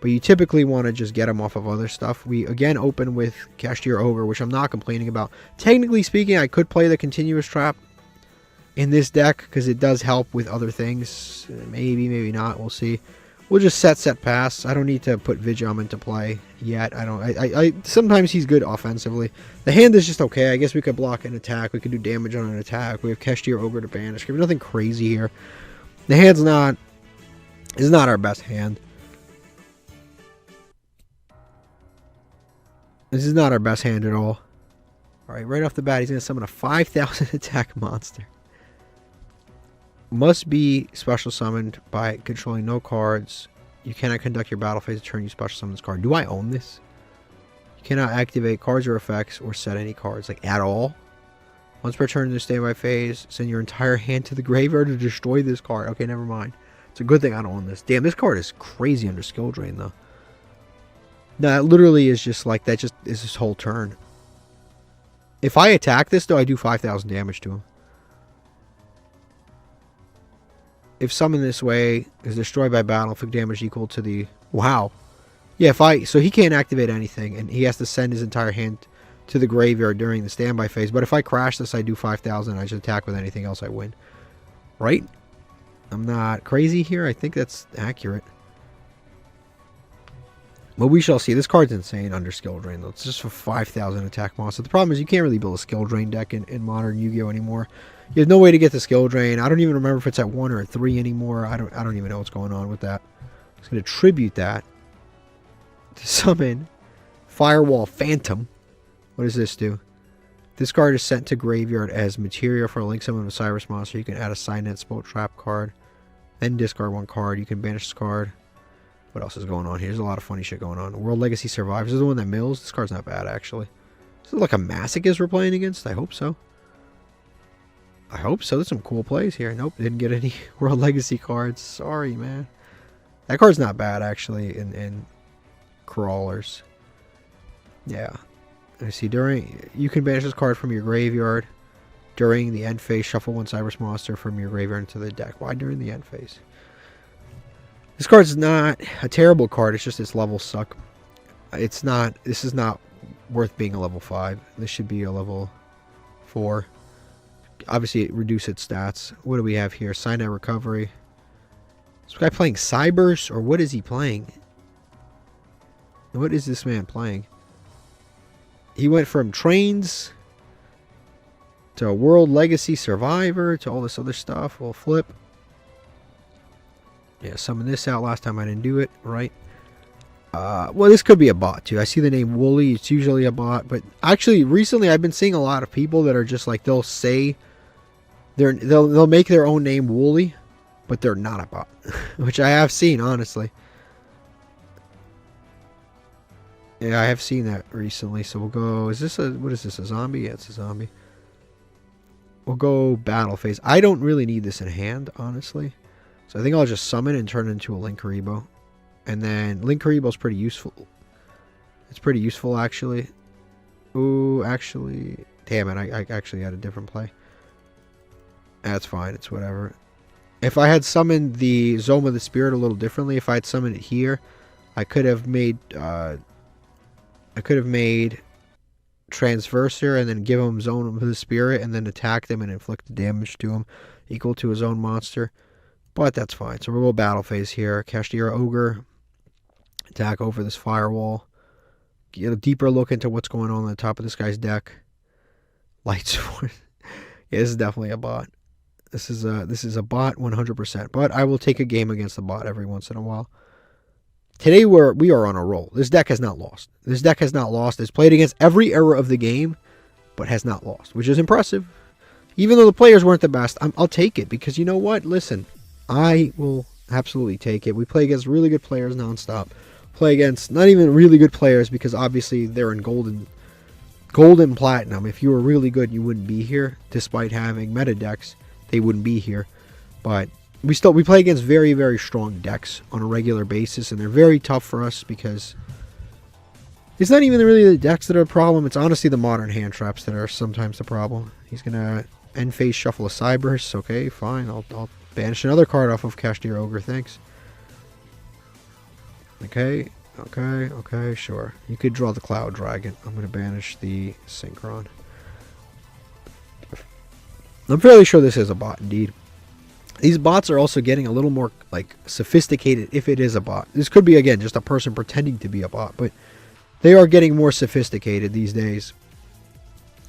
but you typically want to just get him off of other stuff. We again open with Cashier Ogre, which I'm not complaining about. Technically speaking, I could play the Continuous Trap in this deck because it does help with other things. Maybe, maybe not. We'll see. We'll just set pass. I don't need to put Vigilum into play yet. Sometimes he's good offensively. The hand is just okay. I guess we could block an attack. We could do damage on an attack. We have Cashier Ogre to banish. We have nothing crazy here. The hand's not is not our best hand. This is not our best hand at all. Alright, right off the bat, he's going to summon a 5,000 attack monster. Must be special summoned by controlling no cards. You cannot conduct your battle phase turn you special summon this card. Do I own this? You cannot activate cards or effects or set any cards, like, at all. Once per turn in the standby phase, send your entire hand to the graveyard to destroy this card. Okay, never mind. It's a good thing I don't own this. Damn, this card is crazy under skill drain, though. No, that literally is just like, that just is his whole turn. If I attack this, though, I do 5,000 damage to him. If summoned this way, is destroyed by battle, inflict damage equal to the... Wow. Yeah, so he can't activate anything, and he has to send his entire hand to the graveyard during the standby phase. But if I crash this, I do 5,000, I just attack with anything else, I win. Right? I'm not crazy here. I think that's accurate. But we shall see. This card's insane under skill drain, though. It's just for 5,000 attack monster. The problem is you can't really build a skill drain deck in modern Yu-Gi-Oh anymore. You have no way to get the skill drain. I don't even remember if it's at 1 or at 3 anymore. I don't even know what's going on with that. I'm just going to tribute that to summon Firewall Phantom. What does this do? This card is sent to graveyard as material for a link summon of Cyrus monster. You can add a Signet Spell Trap card. Then discard 1 card. You can banish this card. What else is going on here? There's a lot of funny shit going on. World Legacy Survivors is the one that mills. This card's not bad, actually. Is it like a Masochist we're playing against? I hope so. I hope so. There's some cool plays here. Nope, didn't get any World Legacy cards. Sorry, man. That card's not bad, actually, in Crawlers. Yeah. I see. You can banish this card from your graveyard. During the end phase, shuffle 1 Cyrus monster from your graveyard into the deck. Why during the end phase? This card's not a terrible card. It's just its levels suck. This is not worth being a level 5. This should be a level 4. Obviously, it reduces its stats. What do we have here? Signet Recovery. Is this guy playing Cybers, or what is he playing? What is this man playing? He went from Trains to World Legacy Survivor to all this other stuff. We'll flip. Yeah, summon this out. Last time I didn't do it, right? Well, this could be a bot, too. I see the name Wooly. It's usually a bot. But actually, recently, I've been seeing a lot of people that are just like, they'll say... They'll make their own name Wooly, but they're not a bot. Which I have seen, honestly. Yeah, I have seen that recently. So we'll go... What is this, a zombie? Yeah, it's a zombie. We'll go battle phase. I don't really need this in hand, honestly. So I think I'll just summon and turn it into a Linkuriboh. And then Linkuriboh is pretty useful. It's pretty useful, actually. Ooh, actually... Damn it, I actually had a different play. That's fine, it's whatever. If I had summoned the Zoma the Spirit a little differently, if I had summoned it here, I could have made... Transverser and then give him Zone of the Spirit and then attack them and inflict damage to him equal to his own monster. But that's fine. So we'll go battle phase here. Cashier Ogre. Attack over this Firewall. Get a deeper look into what's going on the top of this guy's deck. Lights. Yeah, this is definitely a bot. This is a bot 100%. But I will take a game against the bot every once in a while. Today we are on a roll. This deck has not lost. This deck has not lost. It's played against every era of the game, but has not lost, which is impressive. Even though the players weren't the best, I'll take it because you know what? Listen, I will absolutely take it. We play against really good players nonstop. Play against not even really good players because obviously they're in gold and platinum. If you were really good, you wouldn't be here. Despite having meta decks, they wouldn't be here. But we play against very, very strong decks on a regular basis, and they're very tough for us because It's not even really the decks that are a problem. It's honestly the modern hand traps that are sometimes the problem. He's going to end phase shuffle a Cyberse. Okay, fine. I'll banish another card off of Cashier Ogre. Thanks. Okay, sure. You could draw the Cloud Dragon. I'm going to banish the Synchron. I'm fairly sure this is a bot, indeed. These bots are also getting a little more, like, sophisticated if it is a bot. This could be, again, just a person pretending to be a bot, but they are getting more sophisticated these days.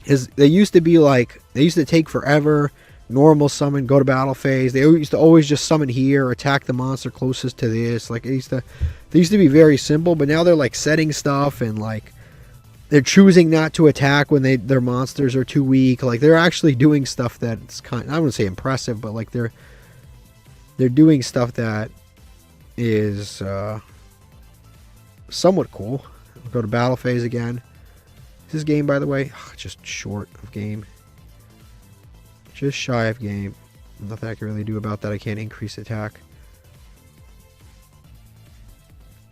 They used to be like, they used to take forever, normal summon, go to battle phase. They used to always just summon here, attack the monster closest to this. Like, they used to be very simple, but now they're like setting stuff and like they're choosing not to attack when their monsters are too weak. Like, they're actually doing stuff that's kind, I wouldn't say impressive, but like they're doing stuff that is somewhat cool. We'll go to battle phase again. This game, by the way, just short of game. Just shy of game. Nothing I can really do about that. I can't increase attack.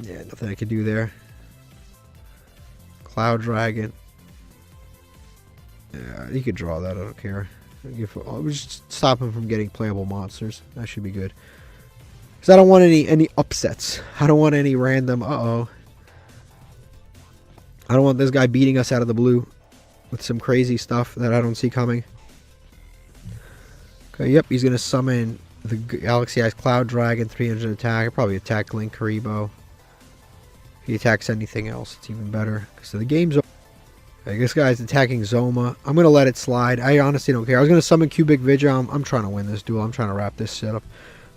Yeah, nothing I can do there. Cloud Dragon. Yeah, you could draw that. I don't care. I'll just stop him from getting playable monsters. That should be good. Because I don't want any upsets. I don't want any random, I don't want this guy beating us out of the blue with some crazy stuff that I don't see coming. Okay, yep, he's going to summon the Galaxy Eyes Cloud Dragon, 300 attack. He'll probably attack Link Karibo. If he attacks anything else, it's even better. So the game's over. Okay, this guy's attacking Zoma. I'm going to let it slide. I honestly don't care. I was going to summon Cubic Vigil. I'm trying to win this duel. I'm trying to wrap this setup.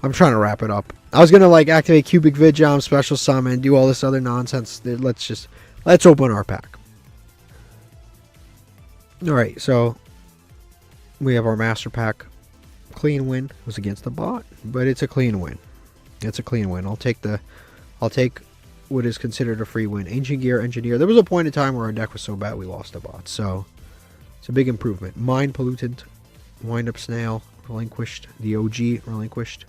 I'm trying to wrap it up. I was going to like activate Cubic Vigil, special summon, do all this other nonsense. Let's open our pack. Alright, so we have our master pack. Clean win. It was against the bot, but it's a clean win. It's a clean win. I'll take what is considered a free win. Ancient Gear, Engineer. There was a point in time where our deck was so bad we lost a bot, so it's a big improvement. Mind Pollutant, Wind Up Snail, Relinquished. The OG, Relinquished.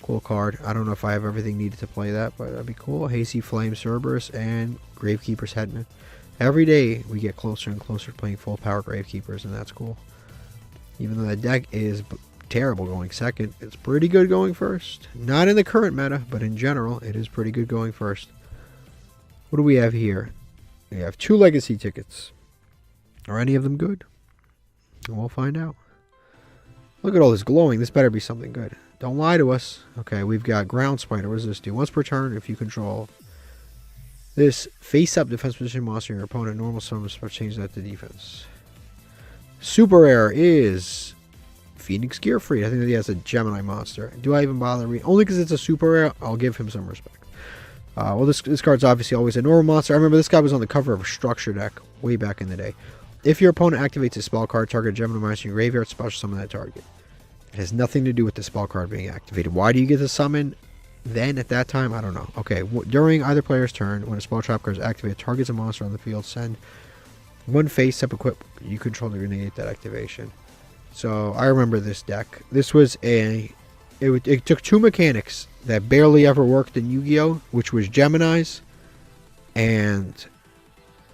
Cool card. I don't know if I have everything needed to play that, but that'd be cool. Hasty Flame, Cerberus, and Gravekeeper's Headman. Every day we get closer and closer to playing full power Gravekeepers, and that's cool. Even though that deck is terrible going second, it's pretty good going first. Not in the current meta, but in general, it is pretty good going first. What do we have here? We have 2 legacy tickets. Are any of them good? We'll find out. Look at all this glowing. This better be something good. Don't lie to us. Okay, we've got Ground Spider. What does this do? Once per turn, if you control this face-up defense position monster, your opponent normal summon, change that to defense. Super rare is Phoenix Gearfried. I think that he has a Gemini monster. Do I even bother reading? Only because it's a super rare, I'll give him some respect. Well, this card's obviously always a normal monster. I remember this guy was on the cover of a structure deck way back in the day. If your opponent activates a spell card, target Gemini monster in your graveyard, special summon that target. It has nothing to do with the spell card being activated. Why do you get to summon then at that time? I don't know. Okay, during either player's turn, when a spell trap card is activated, targets a monster on the field, send 1 face-up equip. You control to negate that activation. So I remember this deck. This was it took 2 mechanics that barely ever worked in Yu-Gi-Oh, which was Geminis and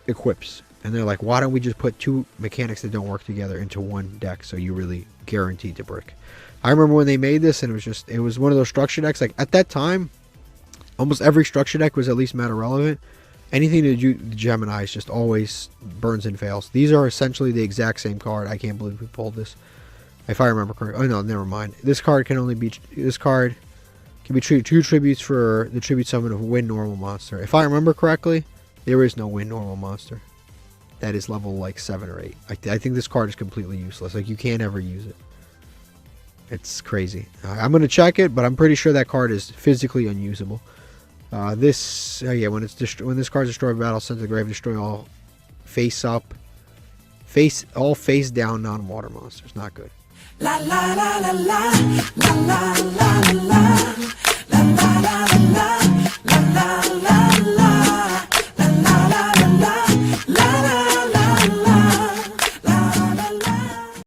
equips. And they're like, why don't we just put 2 mechanics that don't work together into one deck so you really guaranteed to brick? I remember when they made this, and it was one of those structure decks. Like, at that time, almost every structure deck was at least meta relevant. Anything to do the Geminis just always burns and fails. These are essentially the exact same card. I can't believe we pulled this. If I remember correctly. Oh no, never mind. This card can be treated 2 tributes for the tribute summon of Win Normal Monster. If I remember correctly, there is no Win Normal Monster. That is level like 7 or 8. I think this card is completely useless. Like, you can't ever use it. It's crazy. I'm going to check it, but I'm pretty sure that card is physically unusable. When this card is destroyed by battle, send to the grave, destroy all face down non-water monsters. Not good. La la la la la la la la la.